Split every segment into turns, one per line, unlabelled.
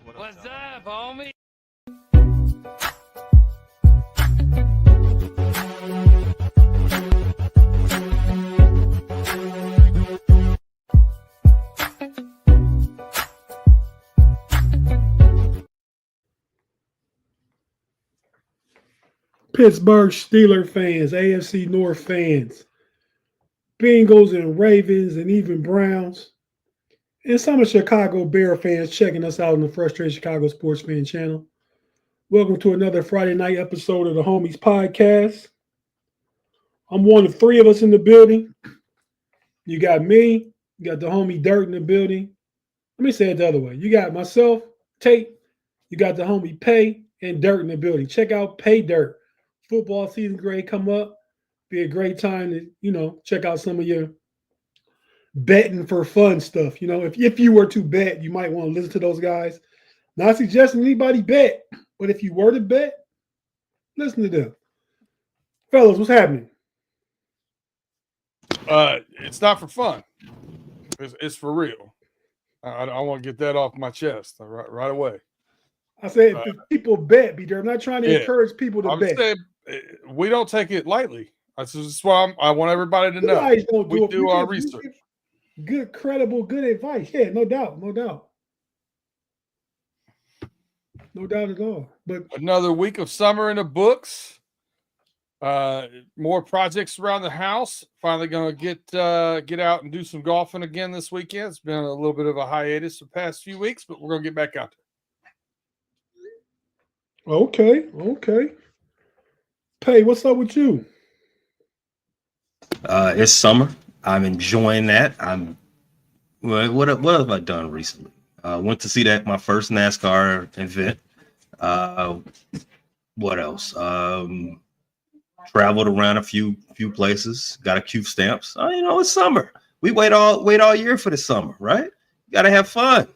What's up, homie?
Pittsburgh Steelers fans, AFC North fans, Bengals and Ravens, and even Browns, and some of Chicago Bear fans checking us out on the Frustrated Chicago Sports Fan channel. Welcome to another Friday night episode of the Homies Podcast. I'm one of three of us in the building. You got me, you got the homie Dirt in the building. Let me say it the other way. You got myself, Tate, you got the homie Pay, and Dirt in the building. Check out Pay Dirt. Football season grade come up. Be a great time to, check out some of your betting for fun stuff. If you were to bet, you might want to listen to those guys. Not suggesting anybody bet, but if you were to bet, listen to them. Fellas, what's happening?
It's not for fun. It's for real. I want to get that off my chest right away.
I said, if people bet, be there. I'm not trying to encourage people to bet.
Saying, we don't take it lightly. That's why I want everybody to know. We do our research.
Good, credible, good advice. Yeah, no doubt. No doubt at all. But
another week of summer in the books. More projects around the house. Finally going to get out and do some golfing again this weekend. It's been a little bit of a hiatus the past few weeks, but we're going to get back out
there. Okay. Pay, what's up with you?
It's summer. I'm enjoying that. What have I done recently? Went to see my first NASCAR event. What else? Traveled around a few places. Got a few stamps. It's summer. We wait all year for the summer, right? Gotta have fun.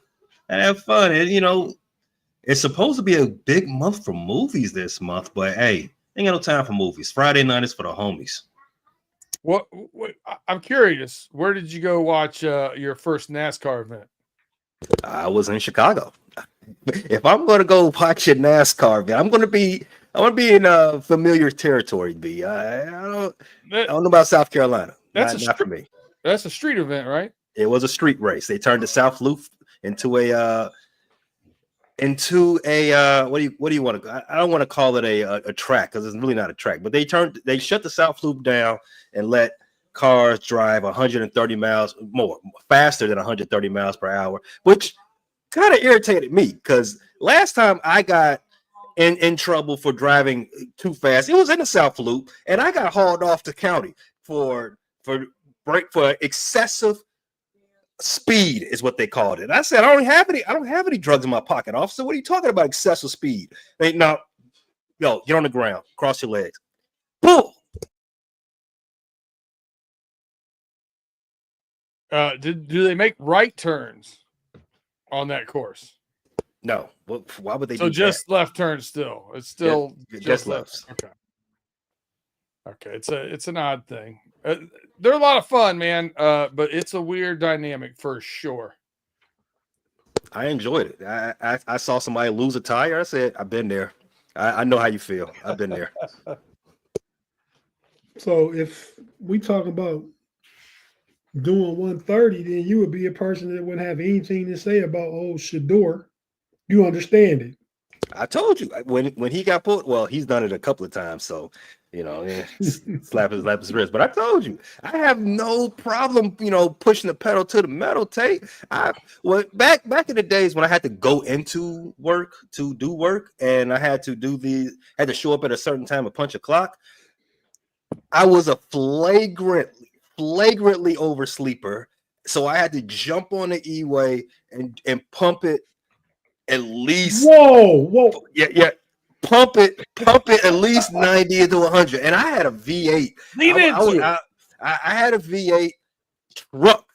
And it's supposed to be a big month for movies this month, but hey, ain't got no time for movies. Friday night is for the homies.
What I'm curious, where did you go watch your first NASCAR event?
I was in Chicago. If I'm going to go watch a NASCAR event, I want to be in familiar territory. I don't know about South Carolina. Not for me.
That's a street event, right?
It was a street race. They turned the South Loop into a what do you want to? I don't want to call it a track because it's really not a track. But they shut the South Loop down and let cars drive 130 miles faster than 130 miles per hour, which kind of irritated me because last time I got in trouble for driving too fast, it was in the South Loop, and I got hauled off the county for excessive speed is what they called it. I said, I don't have any drugs in my pocket, officer. What are you talking about? Excessive speed? Get on the ground, cross your legs. Boom.
Do they make right turns on that course?
No. Well, why would they?
So just left turns still. It's still
just left.
Okay. It's an odd thing. They're a lot of fun, man. But it's a weird dynamic for sure.
I enjoyed it. I saw somebody lose a tire. I said, I've been there. I know how you feel. I've been there.
So if we talk about doing 130, then you would be a person that wouldn't have anything to say about old Shador. You understand it.
I told you when he got pulled. Well, he's done it a couple of times, so slap his wrist. But I told you, I have no problem, pushing the pedal to the metal. Back in the days when I had to go into work to do work, and I had to show up at a certain time and punch a clock. I was a flagrantly oversleeper, so I had to jump on the E-way and pump it at least.
Whoa!
Yeah. Pump it at least 90 to 100, and I had a V8. I had a V8 truck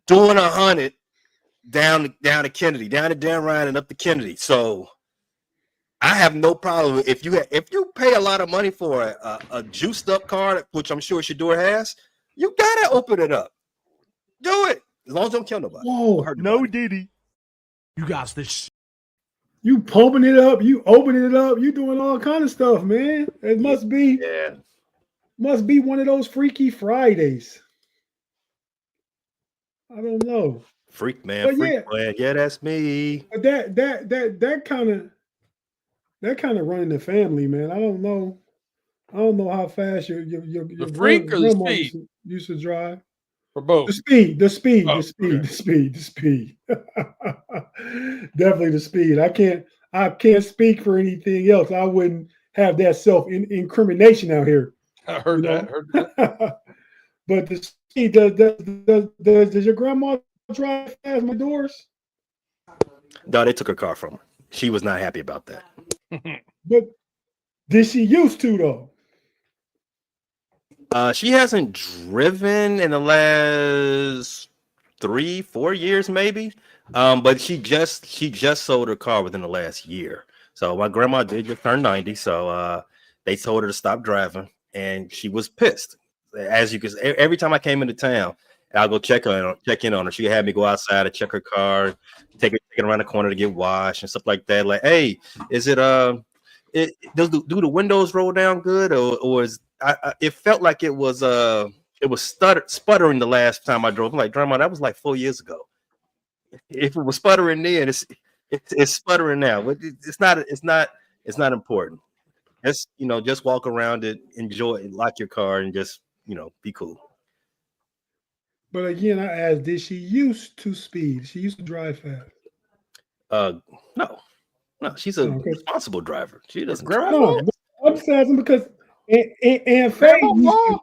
doing 100 down to Kennedy, down to Dan Ryan and up to Kennedy. So I have no problem if you pay a lot of money for a juiced up car, which I'm sure Shador has. You gotta open it up. Do it as long as you don't kill nobody.
Whoa!
No Diddy. You got this.
You pumping it up, you opening it up, you doing all kind of stuff, man. It must be one of those Freaky Fridays. I don't know.
Freak man,
But
freak
yeah,
man. Yeah, that's me.
but that kind of running the family, man. I don't know. I don't know how fast
The
your
freak or the
grandma
speed
used to drive.
or both?
The speed,
Oh, okay.
the speed. Definitely the speed. I can't speak for anything else. I wouldn't have that self incrimination out here,
I
you
heard that.
know.
Heard that.
But the speed, does your grandma drive past my doors?
No, they took her car from her. She was not happy about that.
But did she used to though?
She hasn't driven in the last 3-4 years, maybe. But she just sold her car within the last year. So my grandma did just turn 90. So they told her to stop driving, and she was pissed. As you can, every time I came into town, I'll go check in on her. She had me go outside to check her car, take it around the corner to get washed and stuff like that. Like, hey, is it do the windows roll down good, or is it felt like it was sputtering the last time I drove. I'm like, Grandma, that was like 4 years ago. If it was sputtering then, it's sputtering now. But it's not important. Just walk around it, enjoy it, lock your car, and just be cool.
But again, I asked, did she used to speed? She used to drive fast.
Uh, no, she's a
No,
responsible driver. She doesn't drive.
Grandma,
no, I'm just asking because and Faye
grandma.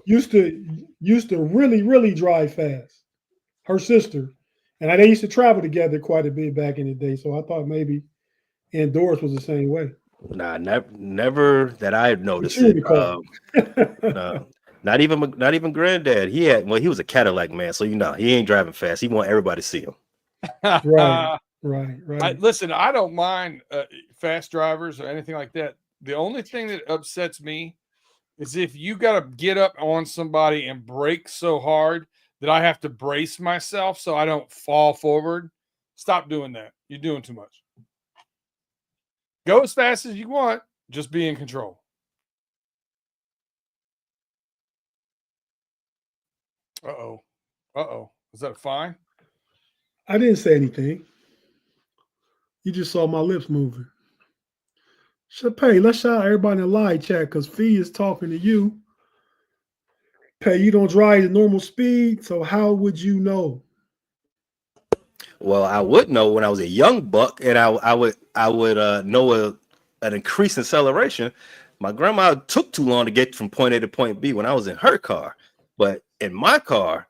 used to really drive fast. Her sister, and they used to travel together quite a bit back in the day. So I thought maybe Aunt Doris was the same way.
Nah, never that I noticed
She
it.
would call.
No, not even granddad. He was a Cadillac man, so he ain't driving fast. He want everybody to see him.
Right.
Listen, I don't mind fast drivers or anything like that. The only thing that upsets me is if you got to get up on somebody and brake so hard that I have to brace myself so I don't fall forward. Stop doing that. You're doing too much. Go as fast as you want. Just be in control. Uh-oh. Is that a fine?
I didn't say anything. You just saw my lips moving. Pay, let's shout everybody in the live chat because Fee is talking to you. Pay, you don't drive at normal speed, so how would you know?
Well, I would know when I was a young buck, and I would know an increase in acceleration. My grandma took too long to get from point A to point B when I was in her car, but in my car,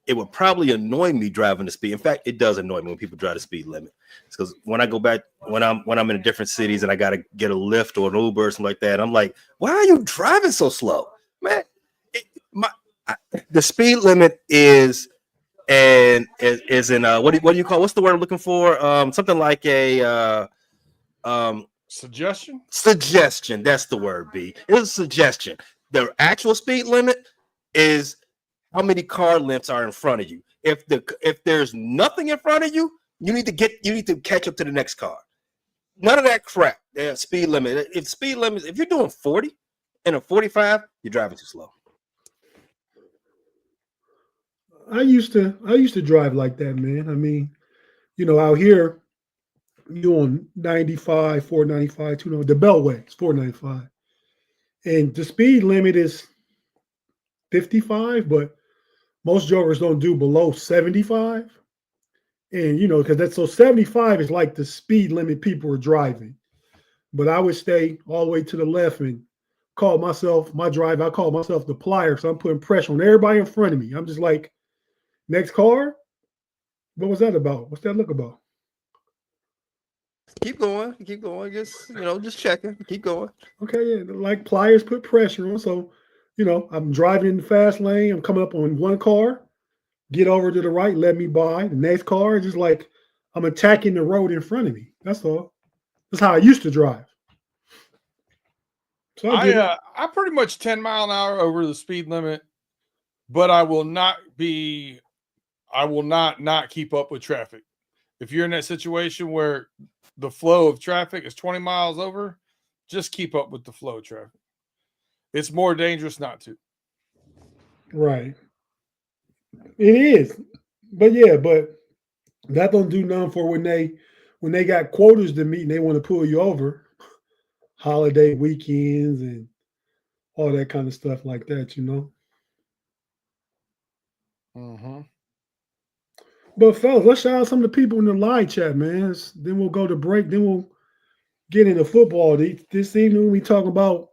it would probably annoy me driving the speed. In fact, it does annoy me when people drive the speed limit. Because when I go back, when I'm in different cities and I got to get a Lyft or an Uber or something like that, I'm like, why are you driving so slow, man? The speed limit is in what do you call, what's the word I'm looking for? Something like a
Suggestion.
That's the word. B. It's a suggestion. The actual speed limit is how many car lengths are in front of you. If there's nothing in front of you, you need to catch up to the next car. None of that crap. Speed limit. If you're doing 40 and a 45, you're driving too slow.
I used to drive like that, man. I mean, out here, you on 95, 495, the Beltway is 495. And the speed limit is 55, but most joggers don't do below 75. And because 75 is like the speed limit people are driving. But I would stay all the way to the left and call myself I call myself the plier. So I'm putting pressure on everybody in front of me. I'm just like, next car? What was that about? What's that look about?
Keep going. Just checking. Keep going.
Okay, yeah. Like pliers put pressure on. So, I'm driving in the fast lane. I'm coming up on one car, get over to the right, let me by. The next car is just like I'm attacking the road in front of me. That's all. That's how I used to drive. So
I pretty much 10 mile an hour over the speed limit, but I will not keep up with traffic. If you're in that situation where the flow of traffic is 20 miles over, just keep up with the flow of traffic. It's more dangerous not to.
Right. It is. But yeah, but that don't do nothing for when they got quotas to meet and they want to pull you over, holiday weekends and all that kind of stuff like that, you know.
Mm-hmm.
But fellas, let's shout out some of the people in the live chat, man. Then we'll go to break. Then we'll get into football. This evening we talk about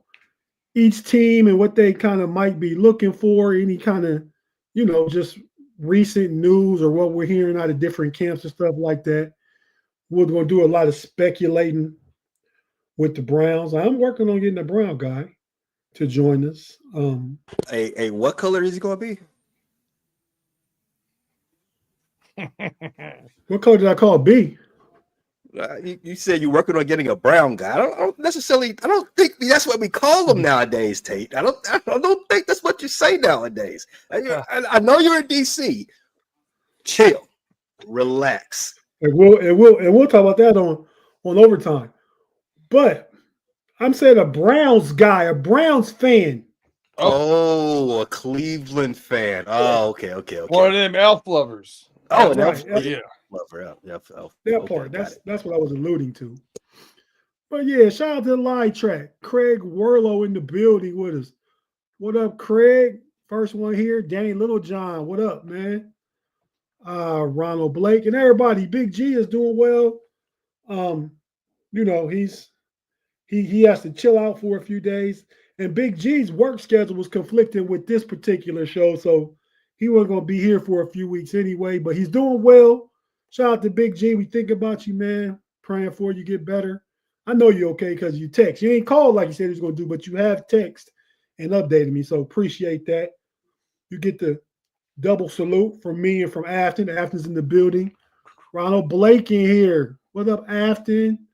each team and what they kind of might be looking for, any kind of, just recent news or what we're hearing out of different camps and stuff like that. We're going to do a lot of speculating with the Browns. I'm working on getting a Brown guy to join us.
A what color is he going to be?
What color did I call B?
You said you're working on getting a brown guy. I don't think that's what we call them nowadays, Tate. I don't think that's what you say nowadays. I know you're in DC. Chill, relax.
And we'll talk about that on overtime. But I'm saying a Browns guy, a Browns fan.
Oh, a Cleveland fan. Oh, okay.
One of them elf lovers.
Oh,
right.
Yeah. Lover,
That part. That's what I was alluding to. But yeah, shout out to the live track. Craig Werlo in the building with us. What up, Craig? First one here. Danny Littlejohn. What up, man? Ronald Blake and everybody. Big G is doing well. He has to chill out for a few days. And Big G's work schedule was conflicting with this particular show, so he wasn't going to be here for a few weeks anyway. But he's doing well. Shout out to Big G. We think about you, man. Praying for you get better. I know you're okay because you text. You ain't called like you said he was going to do, but you have text and updated me, so appreciate that. You get the double salute from me and from Afton. Afton's in the building. Ronald Blake in here. What up, Afton?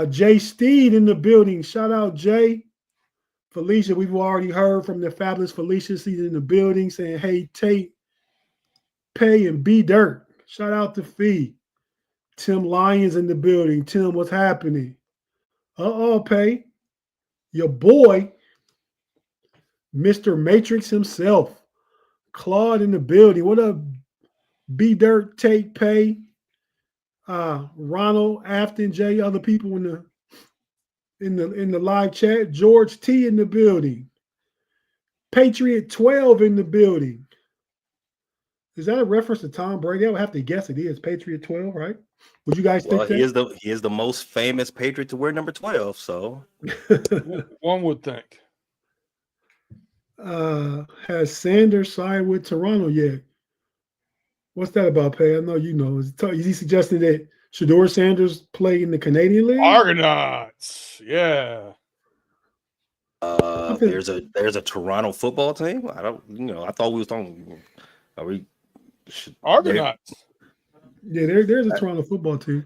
Jay Steed in the building. Shout out, Jay. Felicia, we've already heard from the fabulous Felicia. She's in the building saying, hey, Tate, Pay, and B Dirt. Shout out to Fee. Tim Lyons in the building. Tim, what's happening? Pay. Your boy, Mr. Matrix himself. Claude in the building. What up, B Dirt, Tate, Pay, Ronald, Afton, Jay, other people in the live chat. George T in the building. Patriot 12 in the building. Is that a reference to Tom Brady? I would have to guess it is. Patriot 12, right? Would you guys think that?
He is the most famous Patriot to wear number 12, so
one would think.
Has Sanders signed with Toronto yet? What's that about, Pay? I know you know. Is he suggesting that Shedeur Sanders play in the Canadian League?
Argonauts, yeah.
There's a Toronto football team. I thought we was talking. Are we
Argonauts?
Yeah, there's a Toronto football team.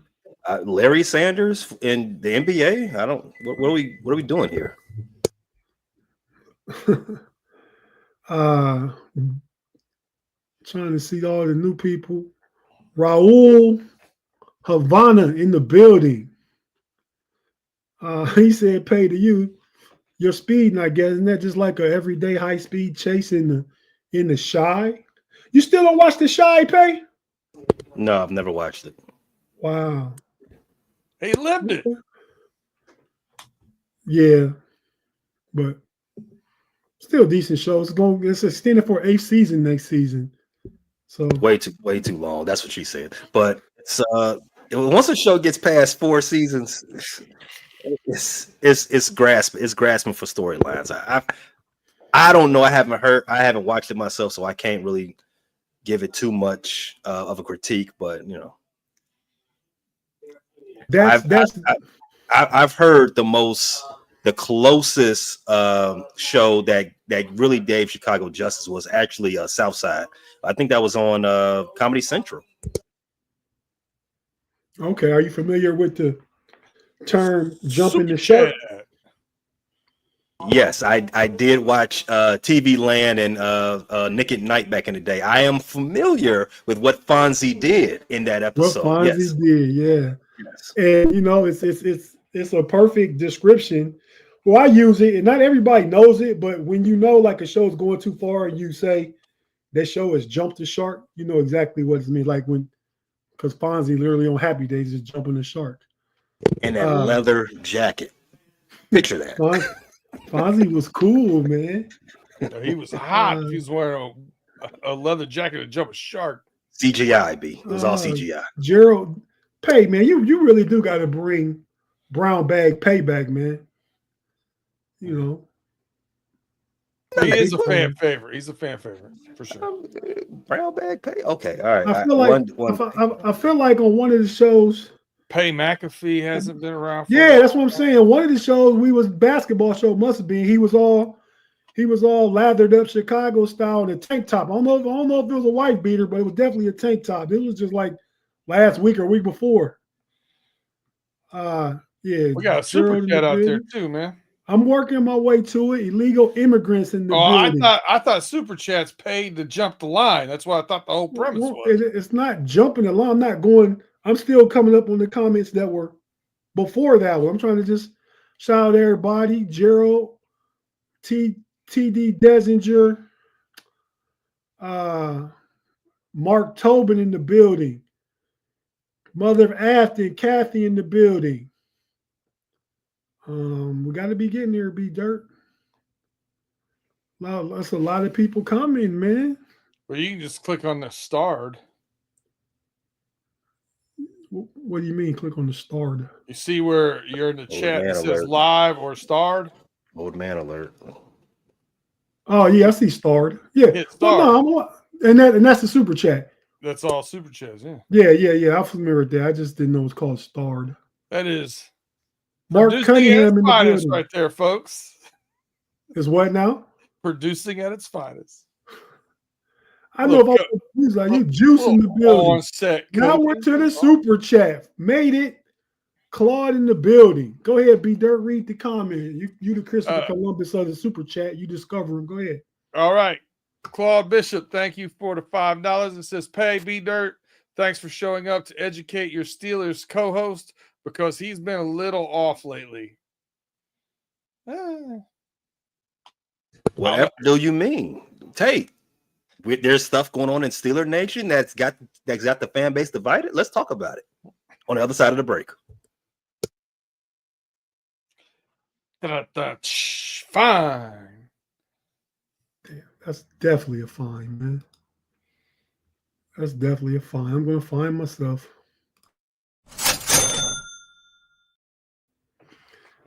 Larry Sanders in the NBA. What are we doing here?
Trying to see all the new people. Raul Havana in the building. He said, Pay to you. Your speed, I guess, isn't that just like a everyday high speed chase in the Shy? You still don't watch the Shy, Pay?
No, I've never watched it.
Wow.
He lived it.
Yeah, but still decent show. It's extended for 8th season next season. So
way too long. That's what she said. But it's once a show gets past 4 seasons, it's grasping for storylines. I don't know. I haven't watched it myself, so I can't really give it too much of a critique. But I've heard the closest show that really gave Chicago justice was actually Southside. I think that was on Comedy Central.
Okay, are you familiar with the term "jumping the shark"?
Yes, I did watch TV Land and Nick at Night back in the day. I am familiar with what Fonzie did in that
What
episode.
Fonzie
Yes.
did, yeah.
Yes.
And you know, it's a perfect description. Well, I use it, and not everybody knows it, but when you know like a show's going too far, and you say that show has jumped the shark, you know exactly what it means. Like when, because Fonzie literally on Happy Days is jumping the shark.
And that leather jacket. Picture that.
Fonzie was cool, man.
He was hot. If he was wearing a leather jacket to jump a shark.
CGI, B. It was all CGI.
Gerald Pay, man, you really do got to bring Brown Bag Payback, man. You know.
He is a fan favorite. He's a fan favorite for sure.
Brown Bag Pay. Okay, all right.
I feel like on one of the shows,
Pay McAfee hasn't been around.
Yeah, that's what I'm saying. One of the shows basketball show must have been. He was all lathered up Chicago style in a tank top. I don't know if it was a white beater, but it was definitely a tank top. It was just like last week or week before. Yeah,
we got a super chat out there too, man.
I'm working my way to it. Illegal immigrants in the building.
I thought super chats paid to jump the line. That's what I thought the whole premise was.
It's not jumping the line. I'm not going. I'm still coming up on the comments that were before that one. I'm trying to just shout out everybody. Gerald, TD Desinger, Mark Tobin in the building. Mother of Afton, Kathy in the building. We got to be getting there, B Dirt. That's a lot of people coming, man.
Well, you can just click on the starred.
What do you mean? Click on the starred.
You see where you're in the chat that says live or starred?
Old man alert.
Oh yeah, I see starred. Yeah,
hit starred.
No, and that's the super chat.
That's all super chats. Yeah.
Yeah. I'm familiar with that. I just didn't know it's called starred.
That is
Mark Cunningham in the building.
Right there, folks.
Is what now?
Producing at its finest.
I know if I was like you juicing the building. On set. Now we're to the super chat. Made it. Claude in the building. Go ahead, B Dirt. Read the comment. You the Christopher Columbus of the super chat. You discover him. Go ahead.
All right. Claude Bishop, thank you for the $5. It says, "Pay B Dirt. Thanks for showing up to educate your Steelers co-host because he's been a little off lately."
Whatever do you mean, Tate? There's stuff going on in Steeler Nation that's got the fan base divided. Let's talk about it on the other side of the break.
Fine.
Damn, that's definitely a fine, man. That's definitely a fine. I'm going to find myself.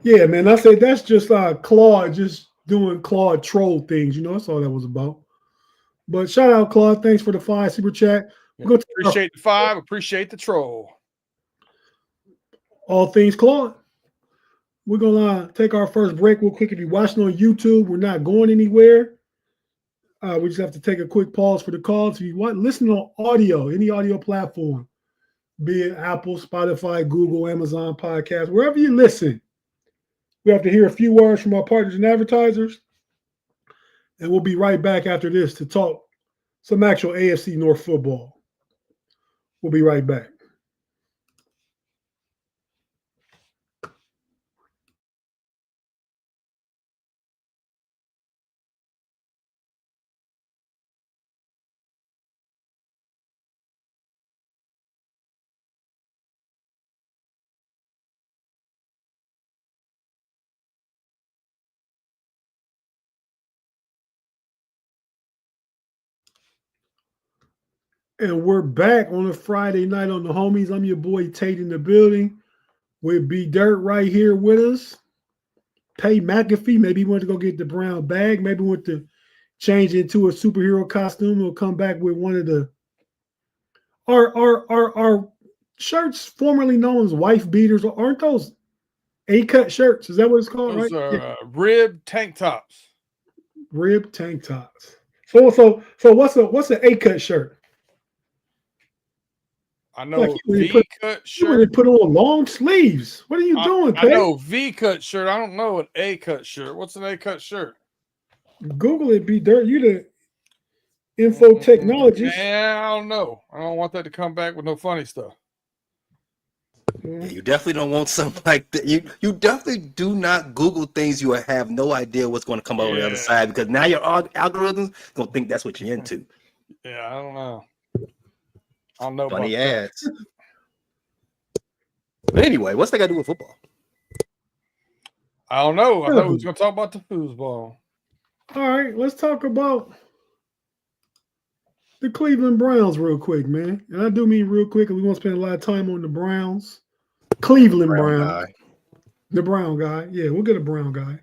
Yeah, man. I say that's just Claude just doing Claude troll things. You know, that's all that was about. But shout out, Claude. Thanks for the 5 super chat.
Appreciate the 5. Appreciate the troll.
All things Claude. We're going to take our first break real quick. If you're watching on YouTube, we're not going anywhere. We just have to take a quick pause for the calls. If you want listen on audio, any audio platform, be it Apple, Spotify, Google, Amazon Podcast, wherever you listen, we have to hear a few words from our partners and advertisers. And we'll be right back after this to talk some actual AFC North football. We'll be right back. And we're back on a Friday night on the homies. I'm your boy Tate in the building with B Dirt right here with us. Pay McAfee. Maybe he went to go get the brown bag. Maybe went to change into a superhero costume. We'll come back with one of the our shirts formerly known as wife beaters. Aren't those A-cut shirts? Is that what it's called?
Those
right?
are rib tank tops.
Rib tank tops. So what's an A-cut shirt?
I
Like
know
you
V-cut
You went
shirt.
and put on long sleeves. What are you doing,
I
Pay?
know V-cut shirt. I don't know an A-cut shirt. What's an A-cut shirt?
Google it, be dirt. You the info technologist.
Yeah, I don't know. I don't want that to come back with no funny stuff.
Yeah, you definitely don't want something like that. You definitely do not Google things you have no idea what's going to come out on the other side, because now your algorithms gonna think that's what you're into.
Yeah, I don't know. I don't know
Funny
about that.
ads. But anyway, what's that got to do with football?
I don't know. I thought we was going to talk about the foosball.
All right, let's talk about the Cleveland Browns real quick, man. And I do mean real quick, because we won't spend a lot of time on the Browns. Cleveland Brown. The Brown guy. Yeah, we'll get a Brown guy.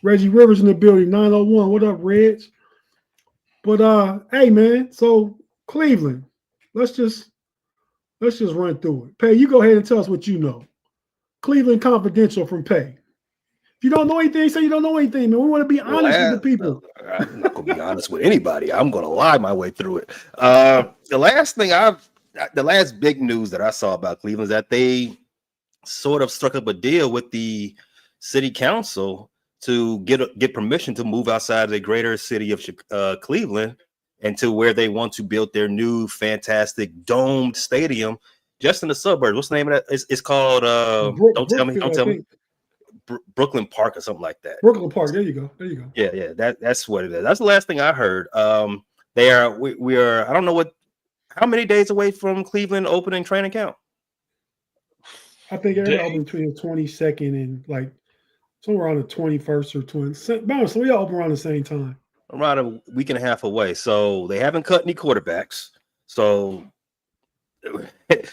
Reggie Rivers in the building, 901. What up, Reg? But hey man, so Cleveland, let's just run through it. Pay, you go ahead and tell us what you know. Cleveland Confidential from Pay. If you don't know anything, say you don't know anything, man. We want to be honest with the people.
I'm not gonna be honest with anybody. I'm gonna lie my way through it. The last big news that I saw about Cleveland is that they sort of struck up a deal with the city council to get permission to move outside of the greater city of Cleveland and to where they want to build their new fantastic domed stadium just in the suburbs. What's the name of that? It's called don't tell me. Brooklyn Park or something like that.
Brooklyn Park. There you go.
Yeah. That's what it is. That's the last thing I heard. We are. I don't know how many days away from Cleveland opening training camp.
I think they're open between the 22nd and like somewhere around the 21st or 20th. So we all open around the same time.
Around a week and a half away. So they haven't cut any quarterbacks. So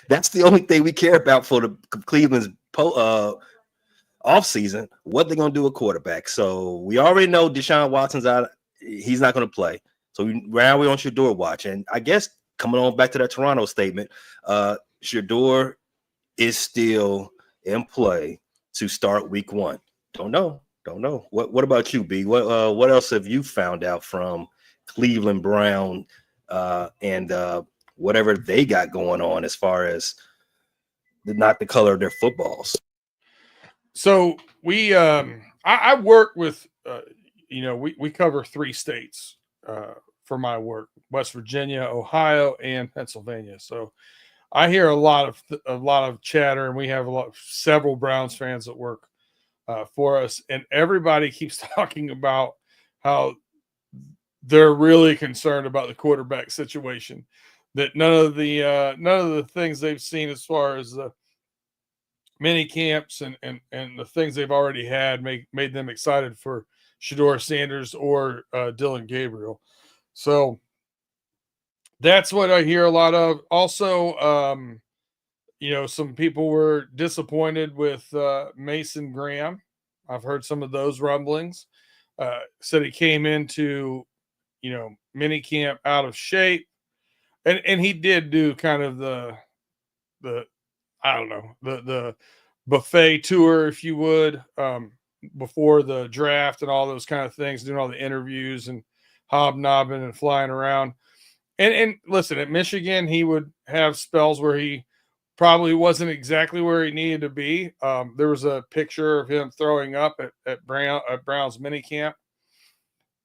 that's the only thing we care about for the Cleveland's off season. What they're gonna do with quarterback. So we already know Deshaun Watson's out. He's not gonna play. So now we're on Shador watch. And I guess coming on back to that Toronto statement, Shador is still in play to start week 1. Don't know. What about you, B? What else have you found out from Cleveland Brown and whatever they got going on as far as not the color of their footballs?
So we I work with we cover 3 states for my work: West Virginia, Ohio, and Pennsylvania. So I hear a lot of chatter, and we have several Browns fans that work for us, and everybody keeps talking about how they're really concerned about the quarterback situation. That none of the things they've seen as far as the mini camps and the things they've already had made them excited for Shador Sanders or Dylan Gabriel. So that's what I hear a lot of. Also, some people were disappointed with Mason Graham. I've heard some of those rumblings. Said he came into, mini camp out of shape, and he did do kind of the buffet tour, if you would, before the draft and all those kind of things, doing all the interviews and hobnobbing and flying around. And listen, at Michigan, he would have spells where he probably wasn't exactly where he needed to be. There was a picture of him throwing up at Brown's minicamp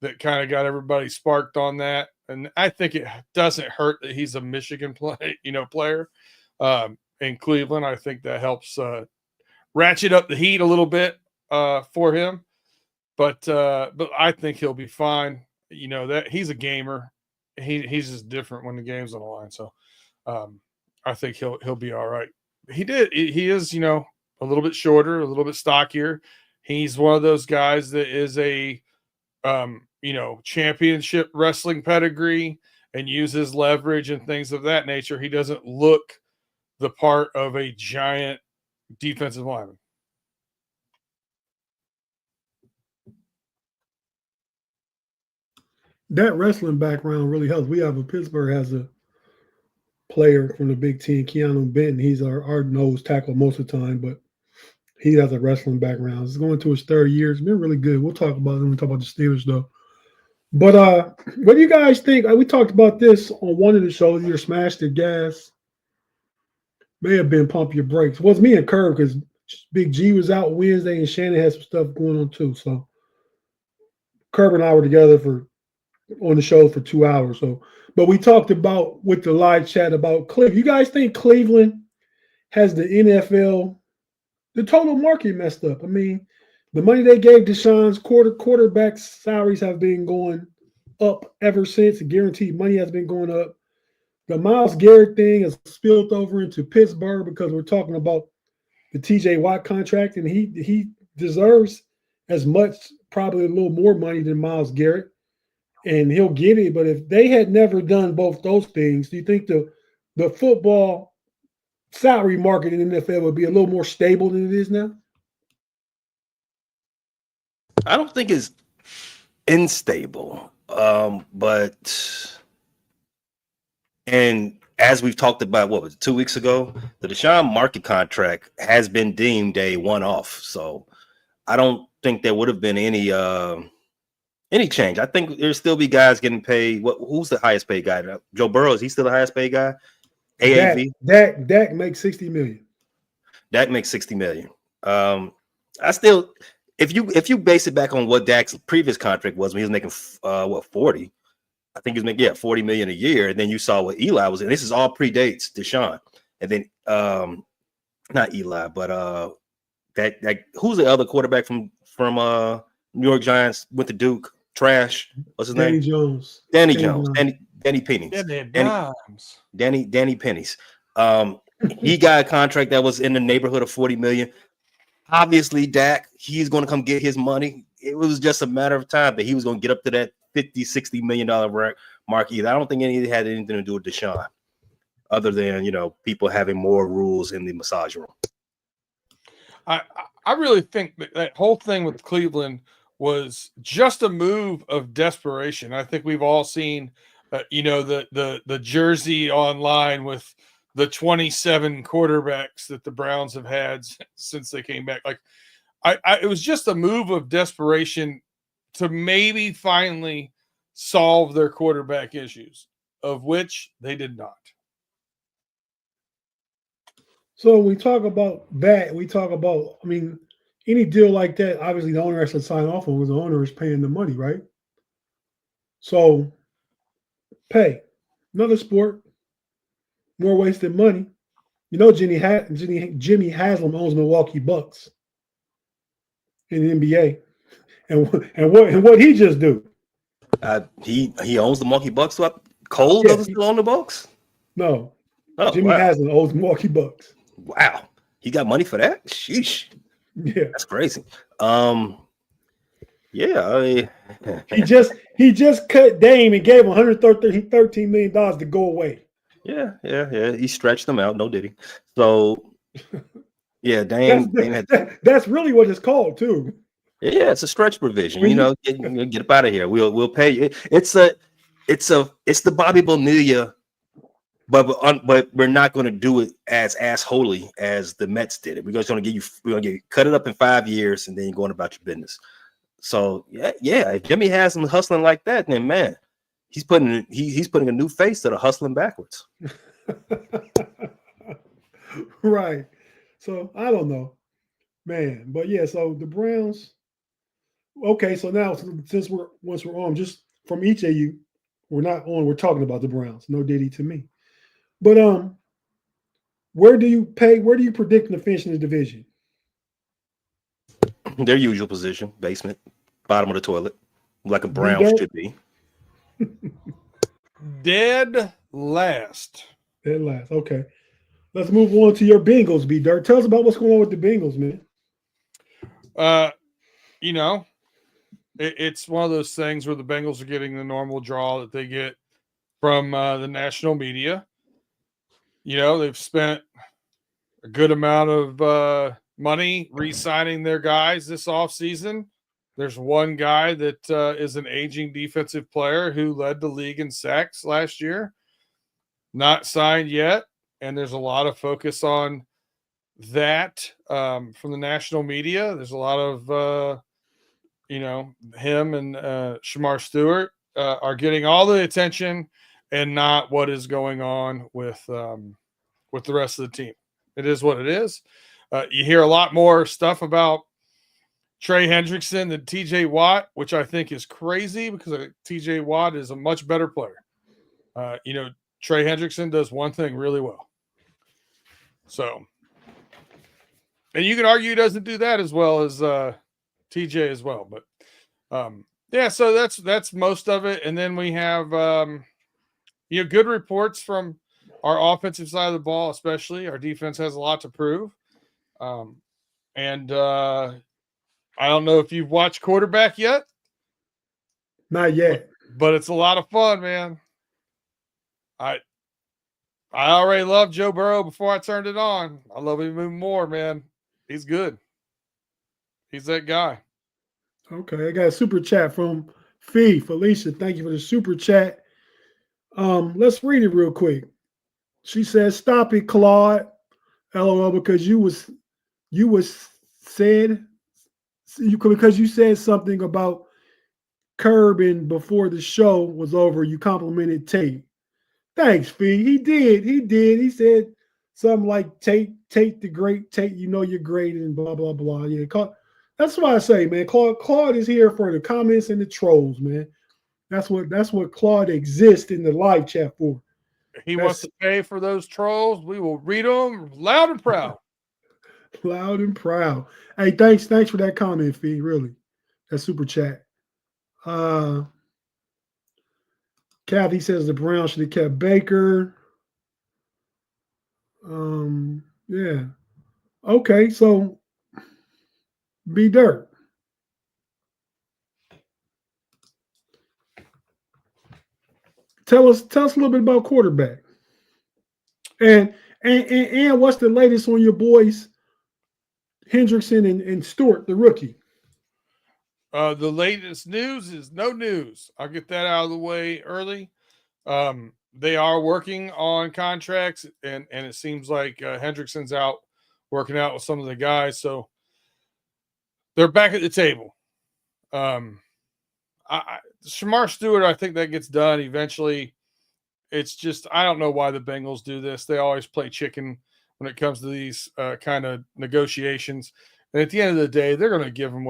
that kind of got everybody sparked on that. And I think it doesn't hurt that he's a Michigan player in Cleveland. I think that helps ratchet up the heat a little bit for him. But I think he'll be fine. That he's a gamer. He's just different when the game's on the line. So I think he'll be all right. He is, a little bit shorter, a little bit stockier. He's one of those guys that is a championship wrestling pedigree and uses leverage and things of that nature. He doesn't look the part of a giant defensive lineman.
That wrestling background really helps. Pittsburgh has a player from the Big Ten, Keanu Benton. He's our nose tackle most of the time, but he has a wrestling background. He's going to his 3rd year. It's been really good. We'll talk about it when we talk about the Steelers, though. But what do you guys think? We talked about this on one of the shows. Either Smash the Gas, may have been Pump Your Brakes. It was me and Curve because Big G was out Wednesday and Shannon had some stuff going on too. So Curve and I were together on the show for 2 hours. So, but we talked about with the live chat about Cleveland. You guys think Cleveland has the NFL, the total market messed up? I mean, the money they gave Deshaun's quarterback salaries have been going up ever since. The guaranteed money has been going up. The Myles Garrett thing has spilled over into Pittsburgh because we're talking about the TJ Watt contract, and he deserves as much, probably a little more money than Myles Garrett, and he'll get it. But if they had never done both those things, do you think the football salary market in the NFL would be a little more stable than it is now?
I don't think it's unstable, but and as we've talked about, what was it, 2 weeks ago, the Deshaun market contract has been deemed a one-off. So I don't think there would have been any change. I think there'll still be guys getting paid. Who's the highest paid guy? Joe Burrow, is he still the highest paid guy? AAV.
Dak makes $60 million.
Dak makes $60 million. I still, if you base it back on what Dak's previous contract was when he was making 40, I think he was making $40 million a year, and then you saw what Eli was, and this is all predates Deshaun, and then not Eli, but that who's the other quarterback from New York Giants went to Duke? Trash. What's his name? Danny Jones. Danny Pennies. Danny Pennies. He got a contract that was in the neighborhood of $40 million. Obviously, Dak, he's going to come get his money. It was just a matter of time that he was going to get up to that $50-60 million mark either. I don't think any of it had anything to do with Deshaun, other than people having more rules in the massage room.
I really think that whole thing with Cleveland was just a move of desperation. I think we've all seen, the jersey online with the 27 quarterbacks that the Browns have had since they came back. Like, it was just a move of desperation to maybe finally solve their quarterback issues, of which they did not.
So when we talk about that, any deal like that, obviously the owner has to sign off on because the owner is paying the money, right? So pay. Another sport, more wasted money. Jimmy Haslam owns Milwaukee Bucks in the NBA. And what he just do?
He owns the Milwaukee Bucks. Cole doesn't still own the Bucks?
No. Jimmy Haslam owns Milwaukee Bucks.
Wow. He got money for that? Sheesh.
Yeah.
That's crazy. Yeah.
He just cut Dame and gave him $113 million to go away.
Yeah. He stretched them out. No did he? So yeah, Dame.
That's really what it's called too.
Yeah, it's a stretch provision. Get up out of here. We'll pay you. It's the Bobby Bonilla, but we're not going to do it as assholey as the Mets did it. We're going to cut it up in 5 years, and then you're going about your business. So yeah. If Jimmy has him hustling like that, then man, he's putting a new face to the hustling backwards.
Right. So I don't know, man. But yeah, so the Browns. Okay, so now since once we're on, just from each of you, we're not on. We're talking about the Browns. No Diddy to me. But where do you predict them to finish in the division?
Their usual position, basement, bottom of the toilet, like a Browns should be.
Dead last.
Dead last. Okay. Let's move on to your Bengals, B-Dirt. Tell us about what's going on with the Bengals, man.
It's one of those things where the Bengals are getting the normal draw that they get from the national media. They've spent a good amount of money re-signing their guys this offseason. There's one guy that is an aging defensive player who led the league in sacks last year, not signed yet. And there's a lot of focus on that from the national media. There's a lot of, him and Shamar Stewart are getting all the attention and not what is going on with the rest of the team. It is what it is. You hear a lot more stuff about Trey Hendrickson than TJ Watt, which I think is crazy because TJ Watt is a much better player. Trey Hendrickson does one thing really well. So, and you can argue he doesn't do that as well as TJ as well. But so that's most of it. And then we have good reports from our offensive side of the ball, especially. Our defense has a lot to prove. I don't know if you've watched Quarterback yet.
Not yet.
But it's a lot of fun, man. I already loved Joe Burrow before I turned it on. I love him even more, man. He's good. He's that guy.
Okay, I got a super chat from Felicia. Thank you for the super chat. Let's read it real quick. She says, "Stop it, Claude. LOL, because you said something about Curbing before the show was over. You complimented Tate. Thanks, Fee. He did. He said something like Tate the great, Tate, you know you're great, and blah, blah, blah. Yeah, that's why I say, man, Claude is here for the comments and the trolls, man. That's what Claude exists in the live chat for.
He wants to pay for those trolls. We will read them loud and proud.
Loud and proud. Hey, thanks for that comment, Fee. Really. That super chat. Kathy says the Browns should have kept Baker. Yeah. Okay, so B Dirt. Tell us a little bit about quarterback. And what's the latest on your boys, Hendrickson and Stewart, the rookie?
The latest news is no news. I'll get that out of the way early. They are working on contracts, and it seems like Hendrickson's out working out with some of the guys, so they're back at the table. Shamar Stewart, I think that gets done eventually. It's just I don't know why the Bengals do this. They always play chicken when it comes to these kind of negotiations, and at the end of the day, they're going to give them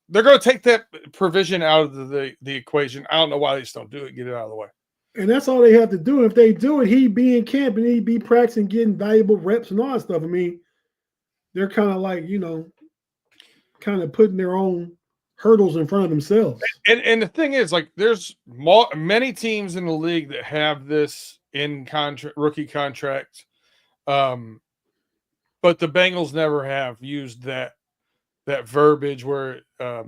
they're going to take that provision out of the equation. I don't know why they just don't do it. Get it out of the way.
And that's all they have to do. If they do it, he'd be in camp and he'd be practicing, getting valuable reps and all that stuff. I mean, they're kind of like, kind of putting their own hurdles in front of themselves.
And the thing is, like, there's many teams in the league that have this in rookie contract. But the Bengals never have used that verbiage where it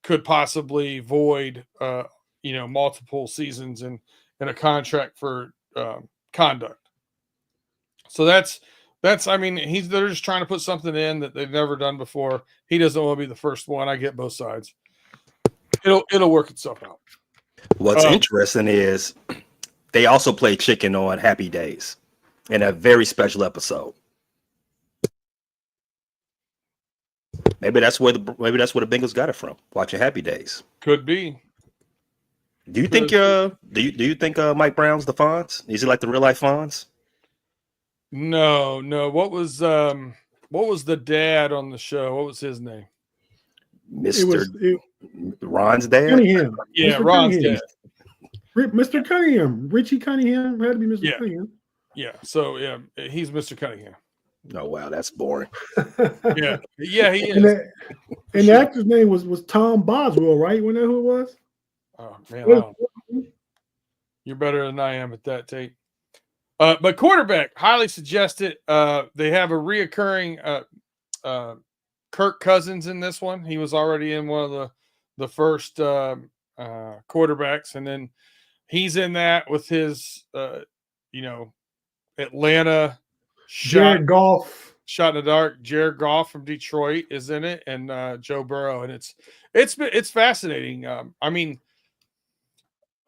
could possibly void, multiple seasons in a contract for conduct. So they're just trying to put something in that they've never done before. He doesn't want to be the first one. I get both sides. It'll work itself out.
What's interesting is they also play chicken on Happy Days in a very special episode. Maybe that's where the Bengals got it from. Watching Happy Days.
Could be.
Do you think do you think Mike Brown's the Fonz? Is he like the real life Fonz?
No. What was the dad on the show? What was his name?
Ron's dad?
Cunningham.
Yeah,
Mr.
Ron's
Cunningham.
dad.
Mr. Cunningham. Richie Cunningham had to be Mr. Cunningham.
Yeah. So yeah, he's Mr. Cunningham.
Oh wow, that's boring.
Yeah, he is.
And the actor's name was Tom Boswell, right? Wasn't that who it was?
Oh man, you're better than I am at that, Tate. But quarterback, highly suggested. They have a reoccurring Kirk Cousins in this one. He was already in one of the first quarterbacks, and then he's in that with his Atlanta
Jared Goff.
Shot in the dark. Jared Goff from Detroit is in it, and Joe Burrow, and it's fascinating.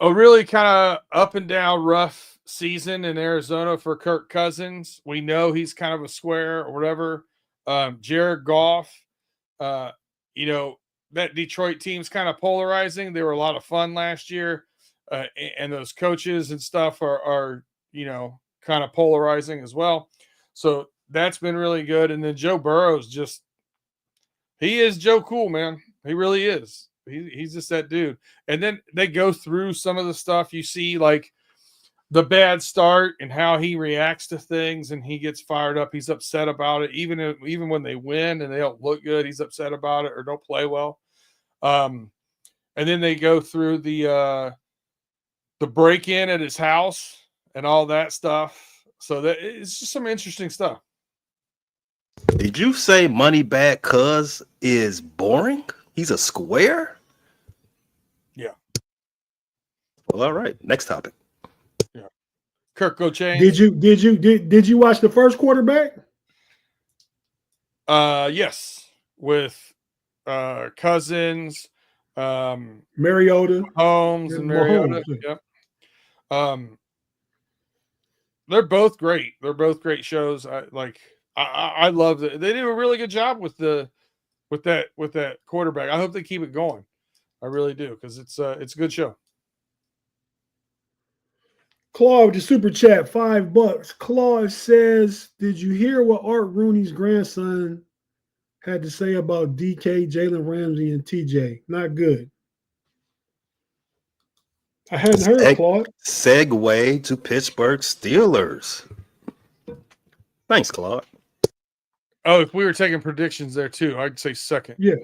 A really kind of up and down rough season in Arizona for Kirk Cousins. We know he's kind of a square or whatever. Jared Goff, that Detroit team's kind of polarizing. They were a lot of fun last year. and those coaches and stuff are kind of polarizing as well. So that's been really good. And then Joe Burrow's he is Joe Cool, man. He really is. He's just that dude. And then they go through some of the stuff you see, like the bad start and how he reacts to things, and he gets fired up. He's upset about it. Even when they win and they don't look good, he's upset about it or don't play well. And then they go through the break-in at his house and all that stuff. So that it's just some interesting stuff.
Did you say Moneybag Cuz is boring? He's a square?
Yeah.
Well, all right. Next topic.
Yeah. Kirk Cochain.
Did you watch the first quarterback?
Yes. With Cousins,
Mariota,
Holmes, and Mariota. Yep. They're both great. They're both great shows. I love it. They do a really good job with that quarterback. I hope they keep it going. I really do, because it's a good show.
Claude, the super chat, $5. Claude says, "Did you hear what Art Rooney's grandson had to say about DK, Jalen Ramsey, and TJ? Not good." I hadn't heard, Claude.
Segue to Pittsburgh Steelers. Thanks, Claude.
Oh, if we were taking predictions there too, I'd say second.
Yeah.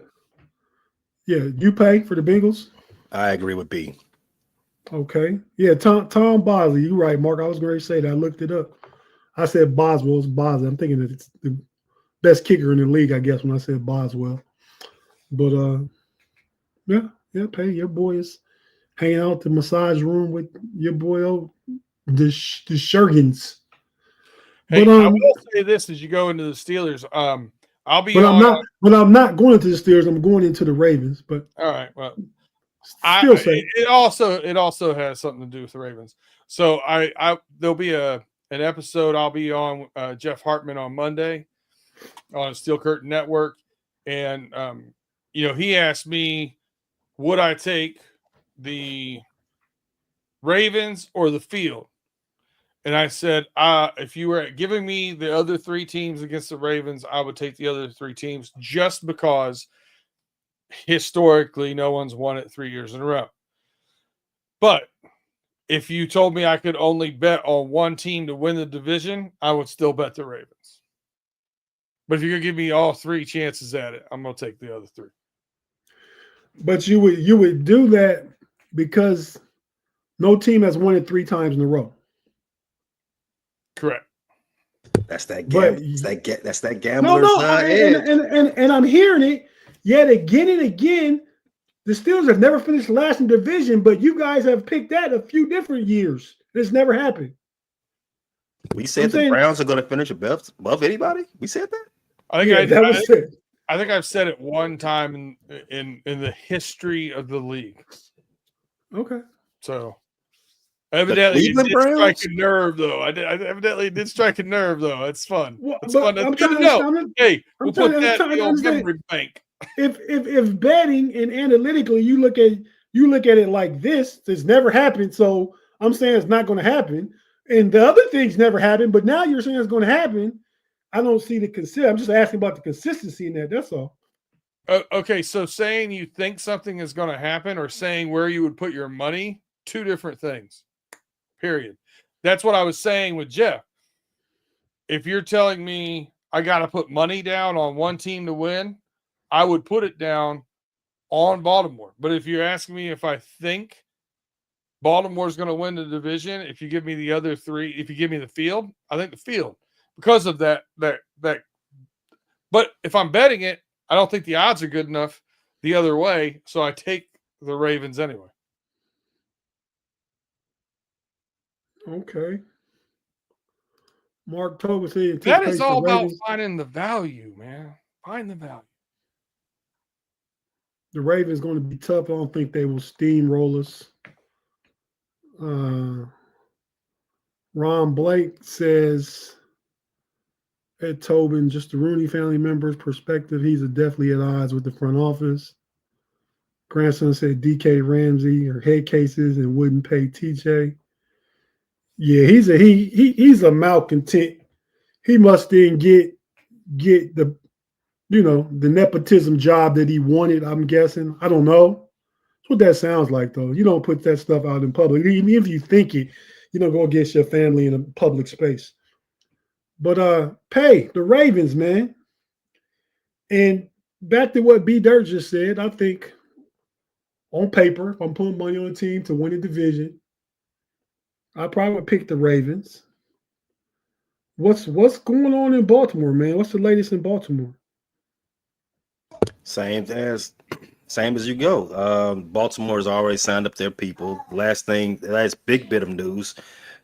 You pay for the Bengals?
I agree with B.
Okay. Yeah, Tom Bosley. You're right, Mark. I was going to say that. I looked it up. I said Boswell. It's Bosley. I'm thinking that it's the best kicker in the league, I guess, when I said Boswell. But yeah, pay. Your boy is hanging out the massage room with your boy, the Shergans.
Hey,
But
I will say this: as you go into the Steelers, I'll be.
But I'm not going into the Steelers. I'm going into the Ravens. But
all right, well, it also has something to do with the Ravens. So there'll be an episode. I'll be on Jeff Hartman on Monday on Steel Curtain Network, and he asked me, would I take the Ravens or the field? And I said, if you were giving me the other three teams against the Ravens, I would take the other three teams, just because historically no one's won it 3 years in a row. But if you told me I could only bet on one team to win the division, I would still bet the Ravens. But if you're going to give me all three chances at it, I'm going to take the other three.
But you would do that because no team has won it 3 times in a row.
Correct.
That's that that's that gambler.
And I'm hearing it yet again and again. The Steelers have never finished last in division, but you guys have picked that a few different years. It's never happened.
We said the Browns are going to finish above anybody. We said that.
I think I've said it one time in the history of the league.
Okay.
So evidently it did strike a nerve, though. Evidently it did strike a nerve, though. It's fun.
Well,
it's fun. It's good to know. Hey, we'll put that in the old memory bank.
If betting and analytically you look at it like this, it's never happened. So I'm saying it's not going to happen. And the other things never happened, but now you're saying it's going to happen. I don't see the consistency. I'm just asking about the consistency in that. That's all.
Okay, so saying you think something is going to happen or saying where you would put your money, two different things. Period. That's what I was saying with Jeff. If you're telling me I got to put money down on one team to win, I would put it down on Baltimore. But if you're asking me if I think Baltimore's going to win the division, if you give me the other three, if you give me the field, I think the field, because of that. But if I'm betting it, I don't think the odds are good enough the other way, so I take the Ravens anyway.
Okay. Mark Toga said
that is all about finding the value, man. Find the value.
The Ravens going to be tough. I don't think they will steamroll us. Ron Blake says, Ed Tobin, just the Rooney family member's perspective, he's definitely at odds with the front office. Grandson said DK Ramsey or head cases and wouldn't pay TJ. Yeah, he's a malcontent. He must then get the the nepotism job that he wanted. I'm guessing. I don't know. That's what that sounds like, though. You don't put that stuff out in public. Even if you think it, you don't go against your family in a public space. But pay the Ravens, man. And back to what B Dirt just said, I think on paper, if I'm putting money on a team to win a division, I probably would pick the Ravens. What's going on in Baltimore, man? What's the latest in Baltimore?
Same as you go. Baltimore's already signed up their people. Last big bit of news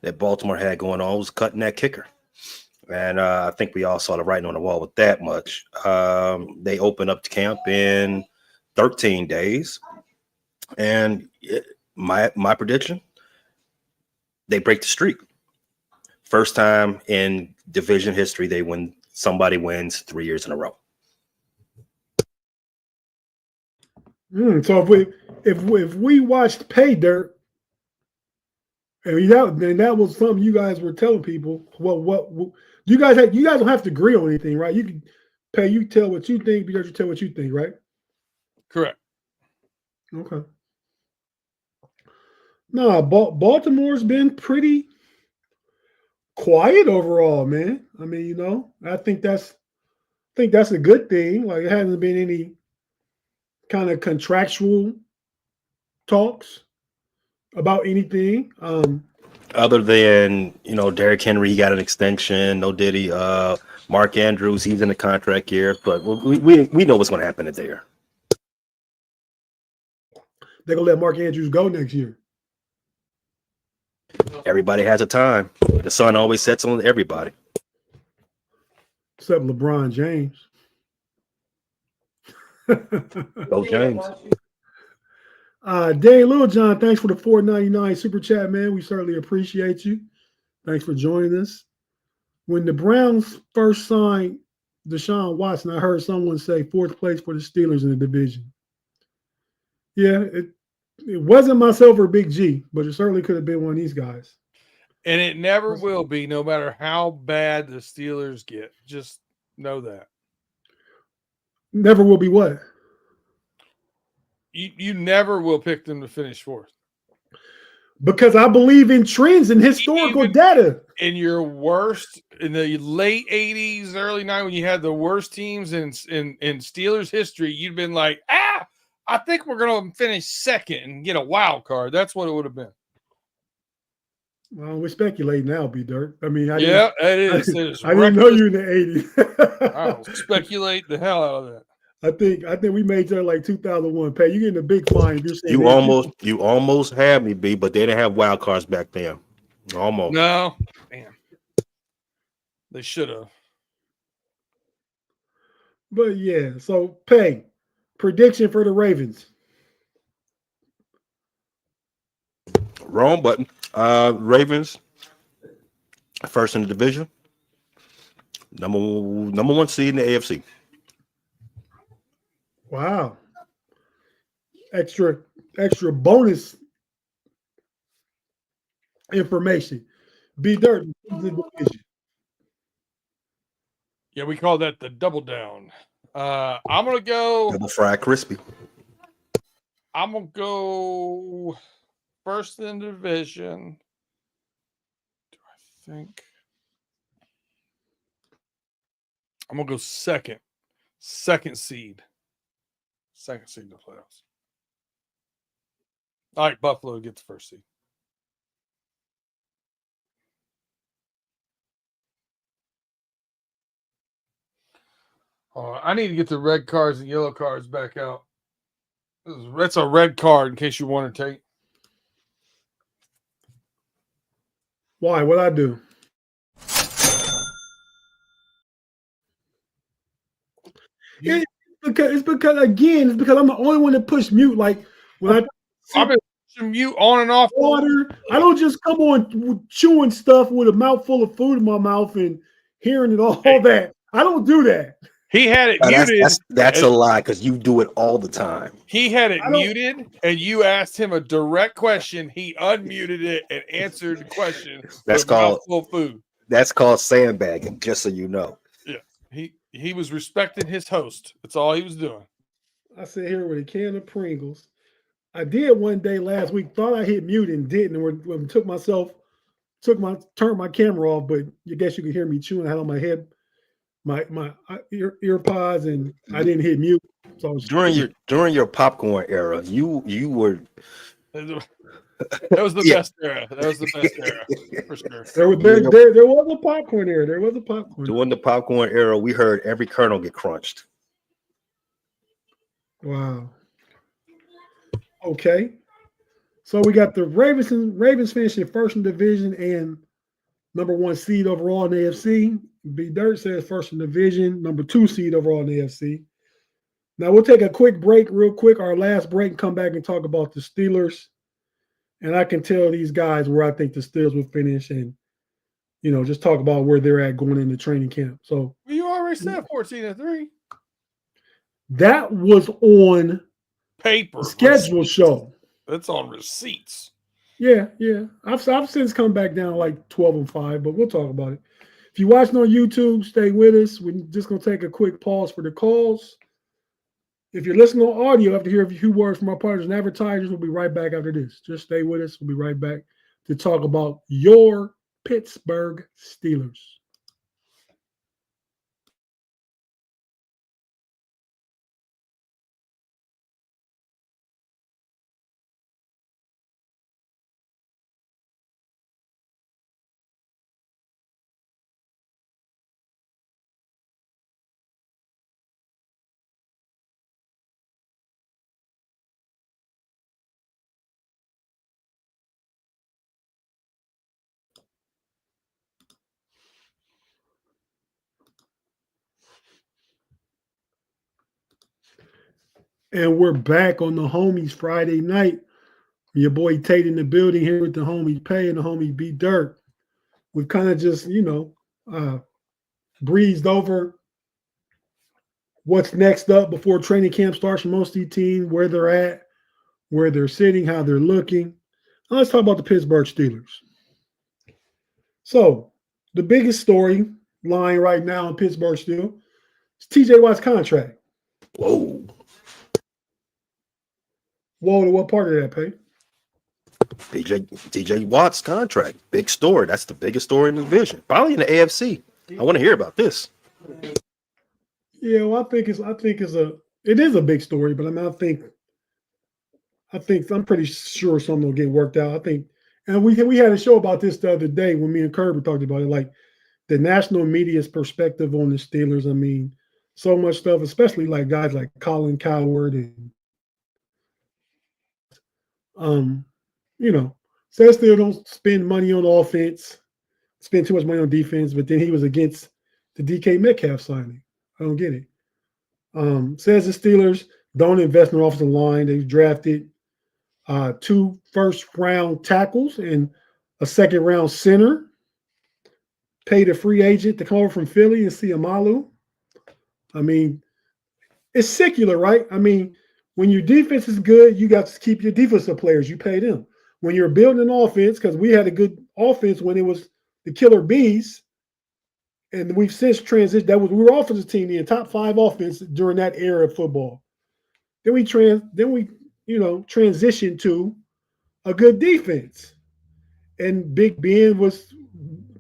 that Baltimore had going on was cutting that kicker. And I think we all saw the writing on the wall with that much. They open up the camp in 13 days. And my prediction, they break the streak. First time in division history somebody wins 3 years in a row.
So if we watched Pay Dirt, and that was something you guys were telling people. What you guys don't have to agree on anything, right? You can Pay, you tell what you think, because you tell what you think, right?
Correct.
Okay. No, Baltimore's been pretty quiet overall, man. I mean, I think that's a good thing. Like, it hasn't been any kind of contractual talks about anything.
Other than, Derrick Henry got an extension. No Diddy. Mark Andrews, he's in the contract year. But we know what's going to happen there.
They're going to let Mark Andrews go next year.
Everybody has a time. The sun always sets on everybody.
Except LeBron James.
Go James.
Dane Littlejohn, thanks for the $4.99 super chat, man. We certainly appreciate you. Thanks for joining us. When the Browns first signed Deshaun Watson, I heard someone say fourth place for the Steelers in the division. Yeah, it wasn't myself or Big G, but it certainly could have been one of these guys.
And it never will be, no matter how bad the Steelers get. Just know that.
Never will be what?
You never will pick them to finish fourth.
Because I believe in trends and historical data.
In your worst, in the late 80s, early 90s, when you had the worst teams in Steelers history, you'd been like, I think we're going to finish second and get a wild card. That's what it would have been.
Well, we speculate now, B Dirt. I mean,
it is.
I didn't know you in the 80s.
I'll speculate the hell out of that.
I think we made that like 2001. Pay, you getting a big fine if you're saying
you almost had me, B, but they didn't have wild cards back then. Almost.
No, man, they should have.
But yeah, so Pay, prediction for the Ravens.
Wrong button. Ravens, first in the division, number one seed in the AFC.
Wow. Extra bonus information. B Dirt.
Yeah, we call that the double down. I'm gonna go
double fried crispy.
I'm gonna go first in the division. Do I think I'm gonna go second seed. Second seed in the playoffs. All right, Buffalo gets the first seed. I need to get the red cards and yellow cards back out. That's a red card in case you want to take.
Why? What'd I do? It's because I'm the only one that push mute. Like when
I've been pushing mute on and off
water. I don't just come on chewing stuff with a mouthful of food in my mouth and hearing it all that. I don't do that.
He had it
Now,
muted.
that's a lie because you do it all the time.
He had it muted, and you asked him a direct question. He unmuted it and answered the question.
That's
with a
called
mouthful of food.
That's called sandbagging. Just so you know.
Yeah, he was respecting his host. That's all he was doing.
I sit here with a can of Pringles. I did one day last week. Thought I hit mute and didn't. And turned my camera off. But I guess you could hear me chewing. I had on my head, my ear pods, and I didn't hit mute. So I was
during your popcorn era, you were.
That was the best era. That was the best era for sure.
There was a popcorn era. There was a popcorn.
During the popcorn era, we heard every kernel get crunched.
Wow. Okay. So we got the Ravens finishing first in division and number 1 seed overall in the AFC. B Dirt says first in division, number 2 seed overall in the AFC. Now we'll take a quick break, real quick, our last break, and come back and talk about the Steelers. And I can tell these guys where I think the Steelers will finish and, just talk about where they're at going into training camp. So
you already said 14-3.
That was on
paper
schedule show.
That's on receipts.
Yeah. I've since come back down like 12-5, but we'll talk about it. If you're watching on YouTube, stay with us. We're just gonna take a quick pause for the calls. If you're listening on audio, have to hear a few words from our partners and advertisers. We'll be right back after this. Just stay with us. We'll be right back to talk about your Pittsburgh Steelers. And we're back on the homies Friday night. Your boy Tate in the building here with the homie Pay and the homie B Dirt. We've kind of just, breezed over what's next up before training camp starts for most of the team, where they're at, where they're sitting, how they're looking. Now let's talk about the Pittsburgh Steelers. So the biggest story line right now in Pittsburgh still is TJ Watt's contract.
Whoa,
to what part of that, Pay?
TJ Watt's contract. Big story. That's the biggest story in the division. Probably in the AFC. I want to hear about this.
Yeah, well, it is a big story, but I'm pretty sure something will get worked out. I think, and we had a show about this the other day when me and Kirby talked about it, like the national media's perspective on the Steelers. I mean, so much stuff, especially like guys like Colin Cowherd and says they don't spend money on offense, spend too much money on defense, but then he was against the DK Metcalf signing. I don't get it. Says the Steelers don't invest in their offensive line. They've drafted 2 first-round tackles and a second-round center. Paid a free agent to come over from Philly and see Amalu. I mean, it's secular, right? I mean, when your defense is good, you got to keep your defensive players. You pay them. When you're building an offense, because we had a good offense when it was the Killer Bees, and we've since transitioned. We were offensive team, the top 5 offense during that era of football. Then we transitioned to a good defense, and Big Ben was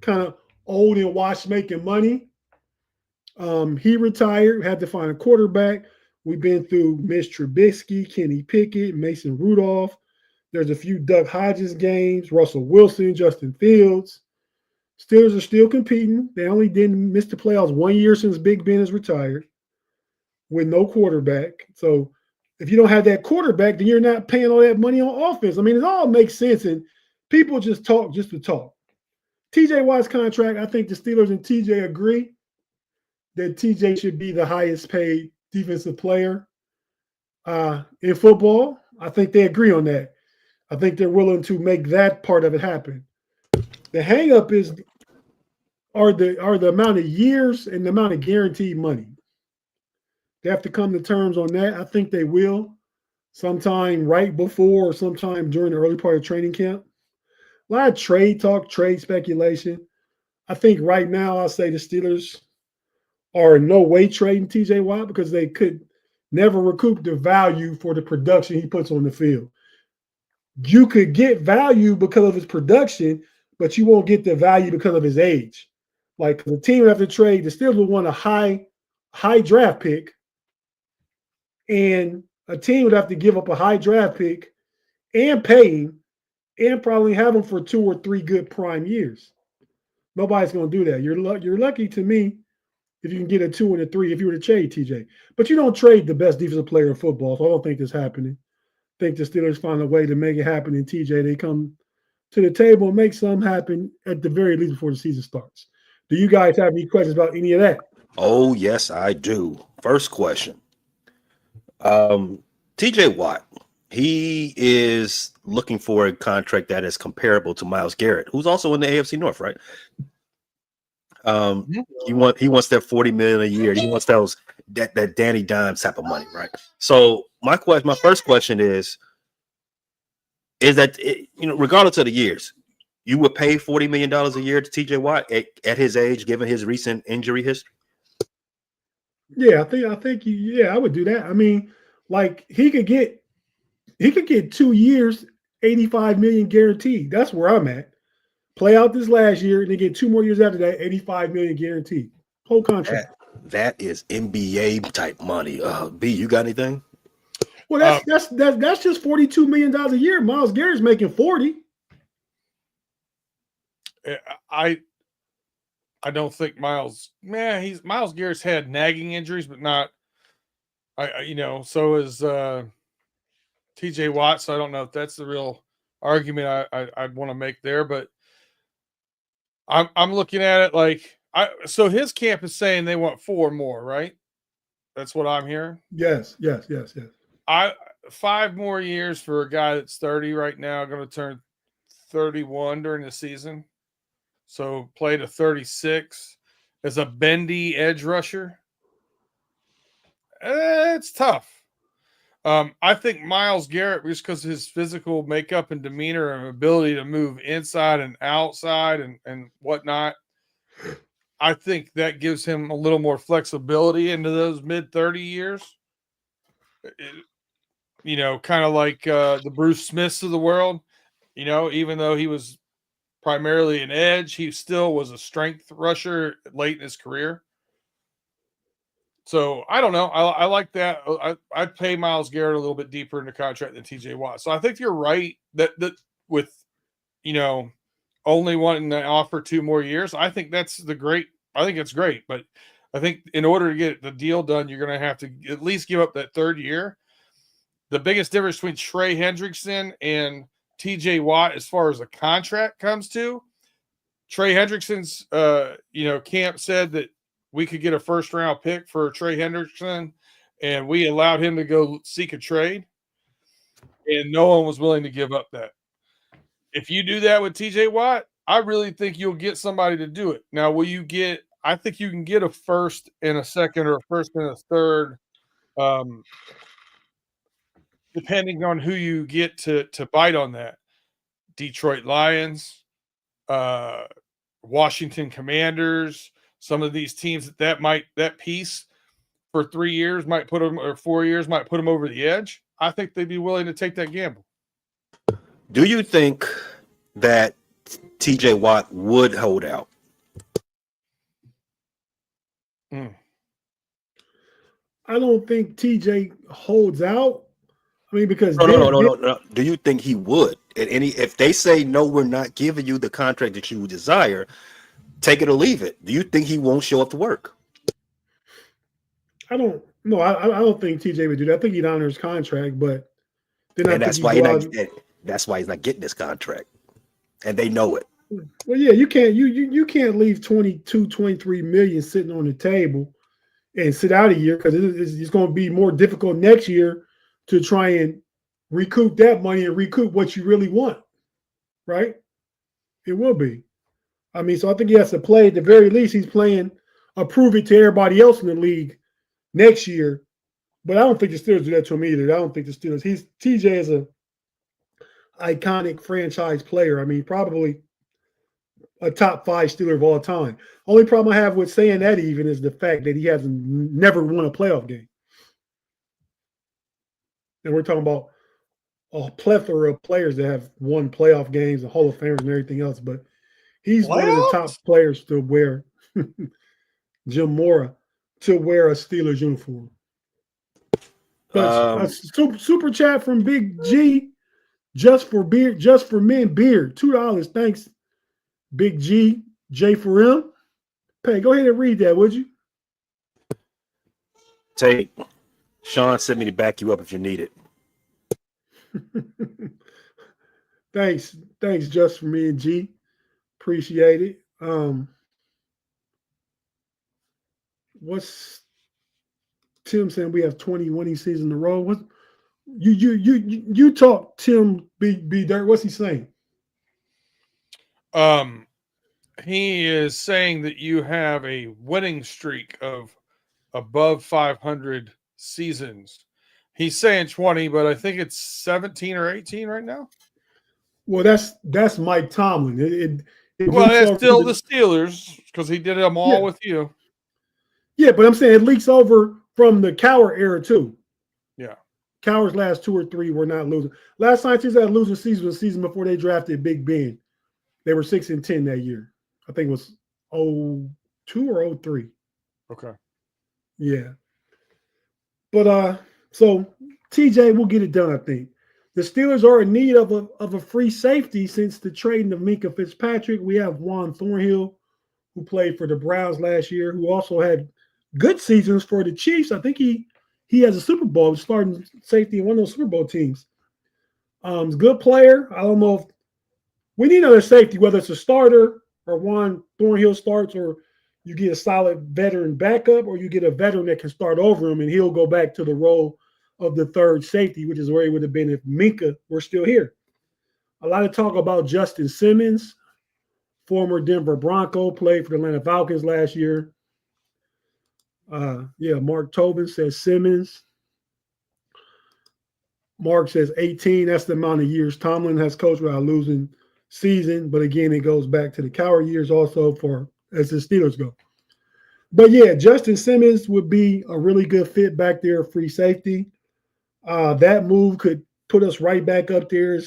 kind of old and washed, making money. He retired, had to find a quarterback. We've been through Mitch Trubisky, Kenny Pickett, Mason Rudolph. There's a few Doug Hodges games, Russell Wilson, Justin Fields. Steelers are still competing. They only didn't miss the playoffs 1 year since Big Ben is retired with no quarterback. So if you don't have that quarterback, then you're not paying all that money on offense. I mean, it all makes sense, and people just talk just to talk. TJ Watt's contract, I think the Steelers and TJ agree that TJ should be the highest paid defensive player in football. I think they agree on that. I think they're willing to make that part of it happen. The hang-up are the amount of years and the amount of guaranteed money. They have to come to terms on that. I think they will sometime right before or sometime during the early part of training camp. A lot of trade talk, trade speculation. I think right now I'll say the Steelers are in no way trading TJ Watt because they could never recoup the value for the production he puts on the field. You could get value because of his production, but you won't get the value because of his age. Like the team would have to trade, the Steelers would want a high draft pick, and a team would have to give up a high draft pick and pay him and probably have him for 2 or 3 good prime years. Nobody's going to do that. You're lucky to me if you can get a 2 and a 3 if you were to trade TJ. But you don't trade the best defensive player in football, so I don't think this happening. I think the Steelers find a way to make it happen in TJ. They come to the table and make something happen at the very least before the season starts. Do you guys have any questions about any of that?
Oh, yes, I do. First question. TJ Watt, he is looking for a contract that is comparable to Myles Garrett, who's also in the AFC North, right? He wants that $40 million a year. He wants that Danny Dimes type of money, right? So my first question is that regardless of the years, you would pay $40 million a year to TJ Watt at his age, given his recent injury history?
Yeah, I think I would do that. I mean, like he could get 2 years, $85 million guaranteed. That's where I'm at. Play out this last year and then get 2 more years after that, $85 million guaranteed. Whole contract.
That is NBA type money. B, you got anything?
Well, that's just $42 million a year. Myles Garrett's making 40.
I don't think Myles Garrett's had nagging injuries, but not so is TJ Watt. So I don't know if that's the real argument I'd want to make there, but I'm looking at it like so his camp is saying they want 4 more, right? That's what I'm hearing.
Yes.
5 more years for a guy that's 30 right now, going to turn 31 during the season. So play to 36 as a bendy edge rusher. It's tough. I think Myles Garrett, just because of his physical makeup and demeanor and ability to move inside and outside and whatnot, I think that gives him a little more flexibility into those mid-30 years. Kind of like the Bruce Smiths of the world. Even though he was primarily an edge, he still was a strength rusher late in his career. So I don't know. I like that. I'd pay Myles Garrett a little bit deeper in the contract than TJ Watt. So I think you're right that with only wanting to offer 2 more years, I think that's great. I think it's great, but I think in order to get the deal done, you're going to have to at least give up that 3rd year. The biggest difference between Trey Hendrickson and TJ Watt, as far as the contract comes to, Trey Hendrickson's, camp said that we could get a 1st-round pick for Trey Hendrickson, and we allowed him to go seek a trade, and no one was willing to give up that. If you do that with TJ Watt, I really think you'll get somebody to do it. Now, I think you can get a 1st and a 2nd or a 1st and a 3rd, depending on who you get to bite on that. Detroit Lions, Washington Commanders, some of these teams that piece for 3 years might put them, or 4 years might put them over the edge. I think they'd be willing to take that gamble.
Do you think that TJ Watt would hold out?
I don't think TJ holds out. I mean, because
no. Do you think he would? If they say no, we're not giving you the contract that you desire, take it or leave it. Do you think he won't show up to work?
I don't think TJ would do that. I think he'd honor his contract, but
that's why he's not getting this contract, and they know it.
Well, yeah, you can't leave 22, 23 million sitting on the table and sit out a year, because it's going to be more difficult next year to try and recoup that money and recoup what you really want, right? It will be. I mean, so I think he has to play. At the very least, he's playing a prove it to everybody else in the league next year But I don't think the Steelers do that to him either. I don't think the Steelers. TJ is a iconic franchise player. I mean, probably a top 5 Steeler of all time. Only problem I have with saying that even is the fact that he hasn't never won a playoff game. And we're talking about a plethora of players that have won playoff games, the Hall of Famers and everything else. But he's one of the top players to wear Jim Mora to wear a Steelers uniform. But a super chat from Big G, just for men beer, $2. Thanks, Big G, J for M. Pay, go ahead and read that, would you?
Tate, Sean sent me to back you up if you need it.
Thanks, just for me and G. Appreciate it. What's Tim saying? We have 20 winning seasons in a row. What you talk, Tim B Dirt. What's he saying?
He is saying that you have a winning streak of above 500 seasons. He's saying 20, but I think it's 17 or 18 right now.
Well, that's Mike Tomlin.
Well, that's still the Steelers because he did them all with you.
Yeah, but I'm saying it leaks over from the Cowher era too.
Yeah.
Cowher's last 2 or 3 were not losing. Last time Chiefs had a losing season was the season before they drafted Big Ben. They were 6-10 that year. I think it was 02 or 03.
Okay.
Yeah. But so TJ will get it done, I think. The Steelers are in need of a free safety since the trading of Minkah Fitzpatrick. We have Juan Thornhill, who played for the Browns last year, who also had good seasons for the Chiefs. I think he has a Super Bowl, starting safety in one of those Super Bowl teams. He's a good player. I don't know if we need another safety, whether it's a starter or Juan Thornhill starts, or you get a solid veteran backup, or you get a veteran that can start over him and he'll go back to the role of the third safety, which is where he would have been if Minkah were still here. A lot of talk about Justin Simmons, former Denver Bronco, played for the Atlanta Falcons last year. Mark Tobin says Simmons. Mark says 18. That's the amount of years Tomlin has coached without losing season. But again, it goes back to the Cowher years also as the Steelers go. But yeah, Justin Simmons would be a really good fit back there, free safety. That move could put us right back up there.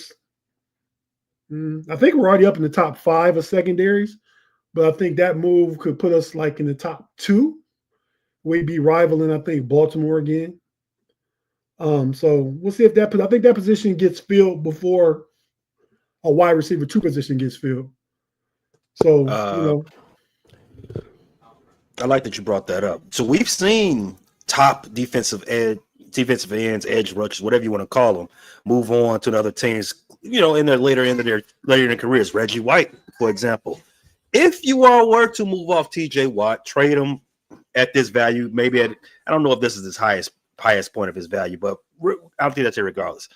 I think we're already up in the top 5 of secondaries, but I think that move could put us like in the top 2. We'd be rivaling, I think, Baltimore again. So we'll see if I think that position gets filled before a wide receiver 2 position gets filled. So,
I like that you brought that up. So we've seen top defensive ends, edge rushers, whatever you want to call them, move on to other teams, in their later in their careers. Reggie White, for example. If you all were to move off TJ Watt, trade him at this value, maybe I don't know if this is his highest point of his value, but I'll think that's it regardless.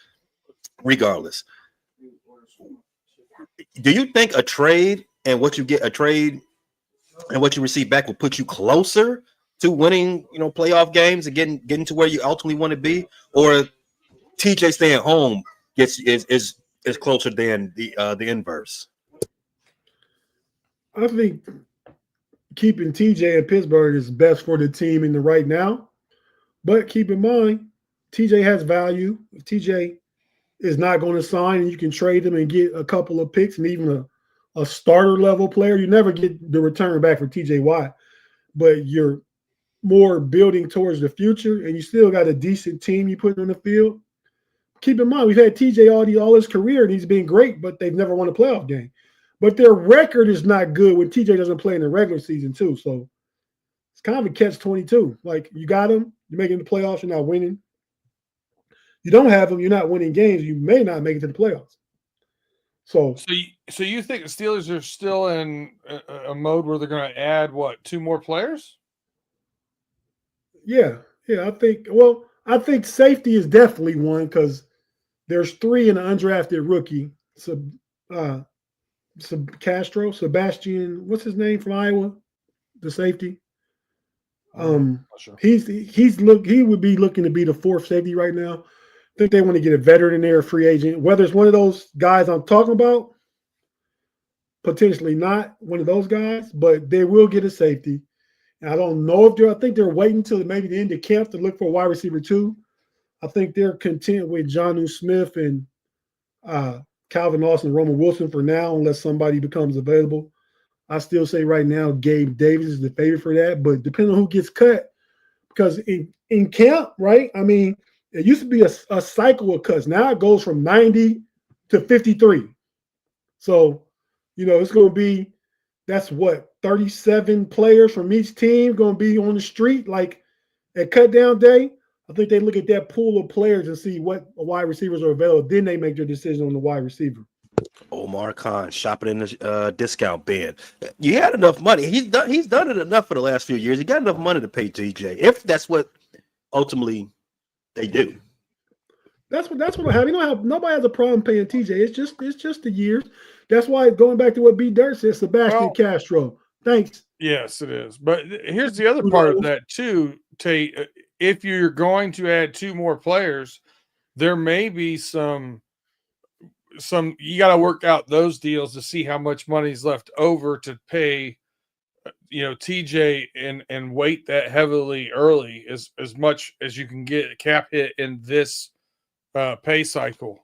Do you think a trade and what you receive back will put you closer to winning, playoff games and getting to where you ultimately want to be, or TJ staying home is closer than the inverse?
I think keeping TJ in Pittsburgh is best for the team in the right now. But keep in mind, TJ has value. If TJ is not going to sign and you can trade him and get a couple of picks and even a starter level player, you never get the return back for TJ Watt. But you're more building towards the future and you still got a decent team you put on the field. Keep in mind, we've had TJ all his career and he's been great, but they've never won a playoff game. But their record is not good when TJ doesn't play in the regular season too. So it's kind of a catch-22. Like, you got him, you're making the playoffs, you're not winning. You don't have him, you're not winning games, you may not make it to the playoffs. So
you think the Steelers are still in a mode where they're going to add, 2 more players?
Yeah, I think safety is definitely one because there's 3 in an undrafted rookie. Sebastian, what's his name from Iowa? The safety.
Sure.
He would be looking to be the fourth safety right now. I think they want to get a veteran in there, a free agent. Whether it's one of those guys I'm talking about, potentially not one of those guys, but they will get a safety. And I don't know if I think they're waiting until maybe the end of camp to look for a wide receiver too. I think they're content with Jonnu Smith and Calvin Austin, Roman Wilson for now, unless somebody becomes available. I still say right now Gabe Davis is the favorite for that, but depending on who gets cut, because in camp, right? I mean, it used to be a cycle of cuts. Now it goes from 90 to 53. So, it's going to be, that's what, 37 players from each team going to be on the street, like at cut down day. I think they look at that pool of players and see what wide receivers are available. Then they make their decision on the wide receiver.
Omar Khan shopping in the discount bin. You had enough money. He's done it enough for the last few years. He got enough money to pay TJ if that's what ultimately they do.
That's what I have. Nobody has a problem paying TJ. It's just the years. That's why, going back to what B Dirt said, Sebastian Castro. Thanks.
Yes, it is. But here's the other part of that too, Tate. If you're going to add two more players, there may be some you got to work out those deals to see how much money's left over to pay TJ and wait that heavily early as much as you can get a cap hit in this pay cycle.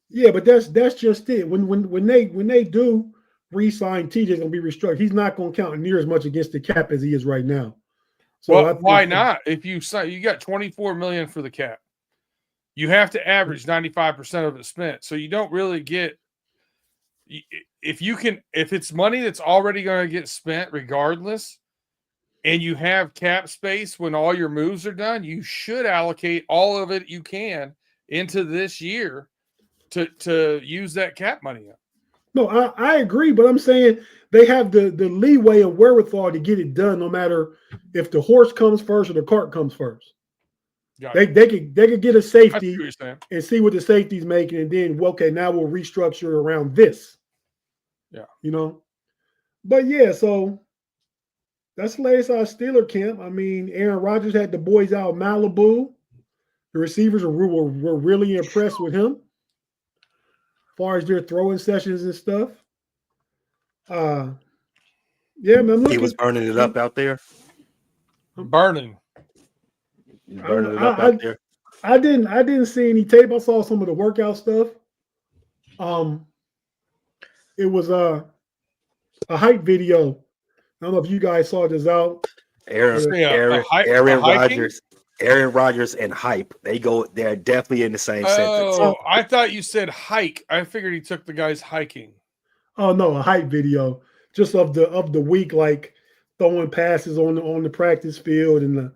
Yeah, but that's just it. When they do re-sign, TJ's gonna be restructured. He's not gonna count near as much against the cap as he is right now. So
why not? If you got $24 million for the cap, you have to average 95% of it spent. So you don't really get, if it's money that's already going to get spent regardless, and you have cap space when all your moves are done, you should allocate all of it you can into this year to use that cap money up.
No, I agree, but I'm saying they have the leeway and wherewithal to get it done, no matter if the horse comes first or the cart comes first. They could get a safety and see what the safety's making, and then now we'll restructure around this.
Yeah,
But yeah, so that's the latest out of Steeler camp. I mean, Aaron Rodgers had the boys out of Malibu. The receivers were really impressed with him, as far as their throwing sessions and stuff. Yeah, man.
He was burning it up out there.
Burning
it up out there.
I didn't see any tape. I saw some of the workout stuff. It was a hype video. I don't know if you guys saw this out.
Aaron Rodgers and hype. They're definitely in the same sentence.
Oh, I thought you said hike. I figured he took the guys hiking.
Oh no, a hype video just of the week, like throwing passes on the practice field and the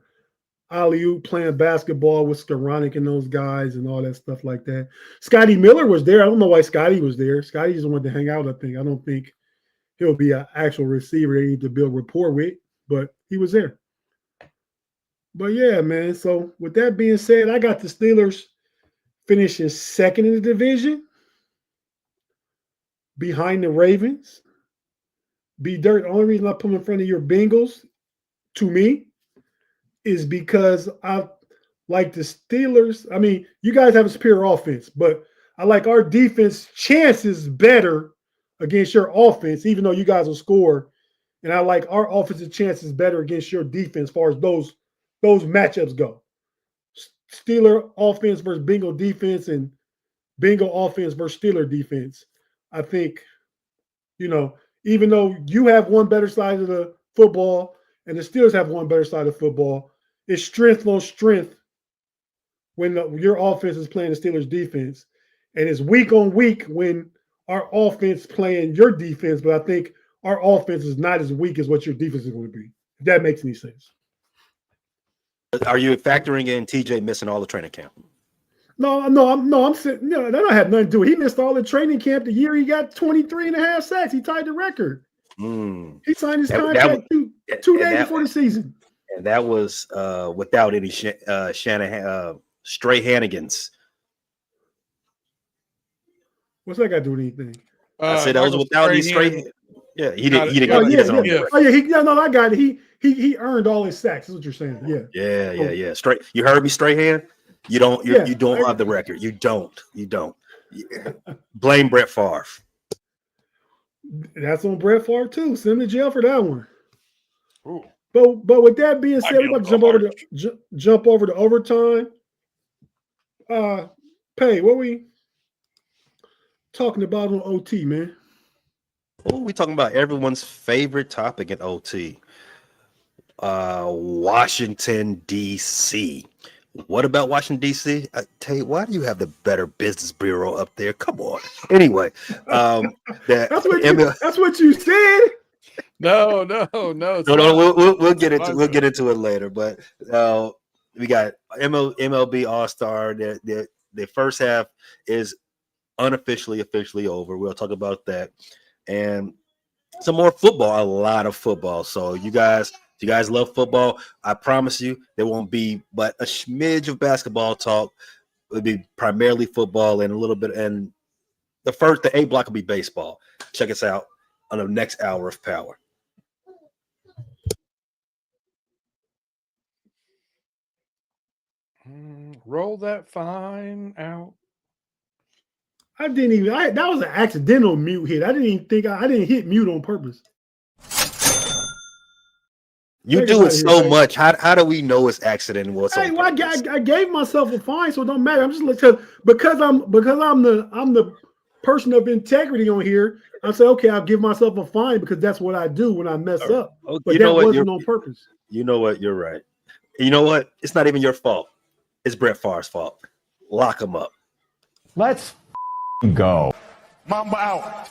alley-oop playing basketball with Skoranek and those guys and all that stuff like that. Scotty Miller was there. I don't know why Scotty was there. Scotty just wanted to hang out, I think. I don't think he'll be an actual receiver they need to build rapport with, but he was there. But yeah, man. So with that being said, I got the Steelers finishing second in the division behind the Ravens. B Dirt, the only reason I put them in front of your Bengals, to me, is because I like the Steelers. I mean, you guys have a superior offense, but I like our defense chances better against your offense, even though you guys will score. And I like our offensive chances better against your defense as far as those matchups go. Steeler offense versus Bengal defense and Bengal offense versus Steeler defense. I think, even though you have one better side of the football and the Steelers have one better side of football, it's strength on strength when your offense is playing the Steelers defense. And it's week on week when our offense playing your defense, but I think our offense is not as weak as what your defense is going to be, if that makes any sense.
Are you factoring in TJ missing all the training camp?
No, I'm sitting. That don't have nothing to do with it. He missed all the training camp the year he got 23.5 sacks. He tied the record. He signed his contract two days before the season.
And that was without any Shanahan stray Hannigans.
What's that got to do with anything?
I said that was without any straight. Yeah, he didn't.
I got it. he earned all his sacks. Is what you're saying? Yeah.
Yeah. Straight. You heard me, straight hand. You don't. You don't have the record. You don't. Yeah. Blame Brett Favre.
That's on Brett Favre too. Send him to jail for that one.
Ooh.
But with that being said, we're about to jump over to overtime. Pay, what we talking about on OT, man?
Oh, we talking about everyone's favorite topic in OT. Washington, D.C. What about Washington, D.C.? I tell you, why do you have the Better Business Bureau up there? Come on. Anyway,
that's what you said.
No.
We'll get into it later. But we got MLB All-Star. The first half is officially over. We'll talk about that. And some more football, a lot of football. So you guys love football. I promise you there won't be but a smidge of basketball talk. It'll be primarily football and a little bit, and the A block will be baseball. Check us out on the next hour of power.
Roll that fine out.
I didn't even. That was an accidental mute hit. I didn't even think I didn't hit mute on purpose.
You do it so much. How do we know it's accident?
I gave myself a fine, so it don't matter. I'm just because I'm the person of integrity on here. I say, okay, I'll give myself a fine because that's what I do when I mess up. But that wasn't on purpose.
You know what? You're right. You know what? It's not even your fault. It's Brett Favre's fault. Lock him up.
Let's go. Mamba out.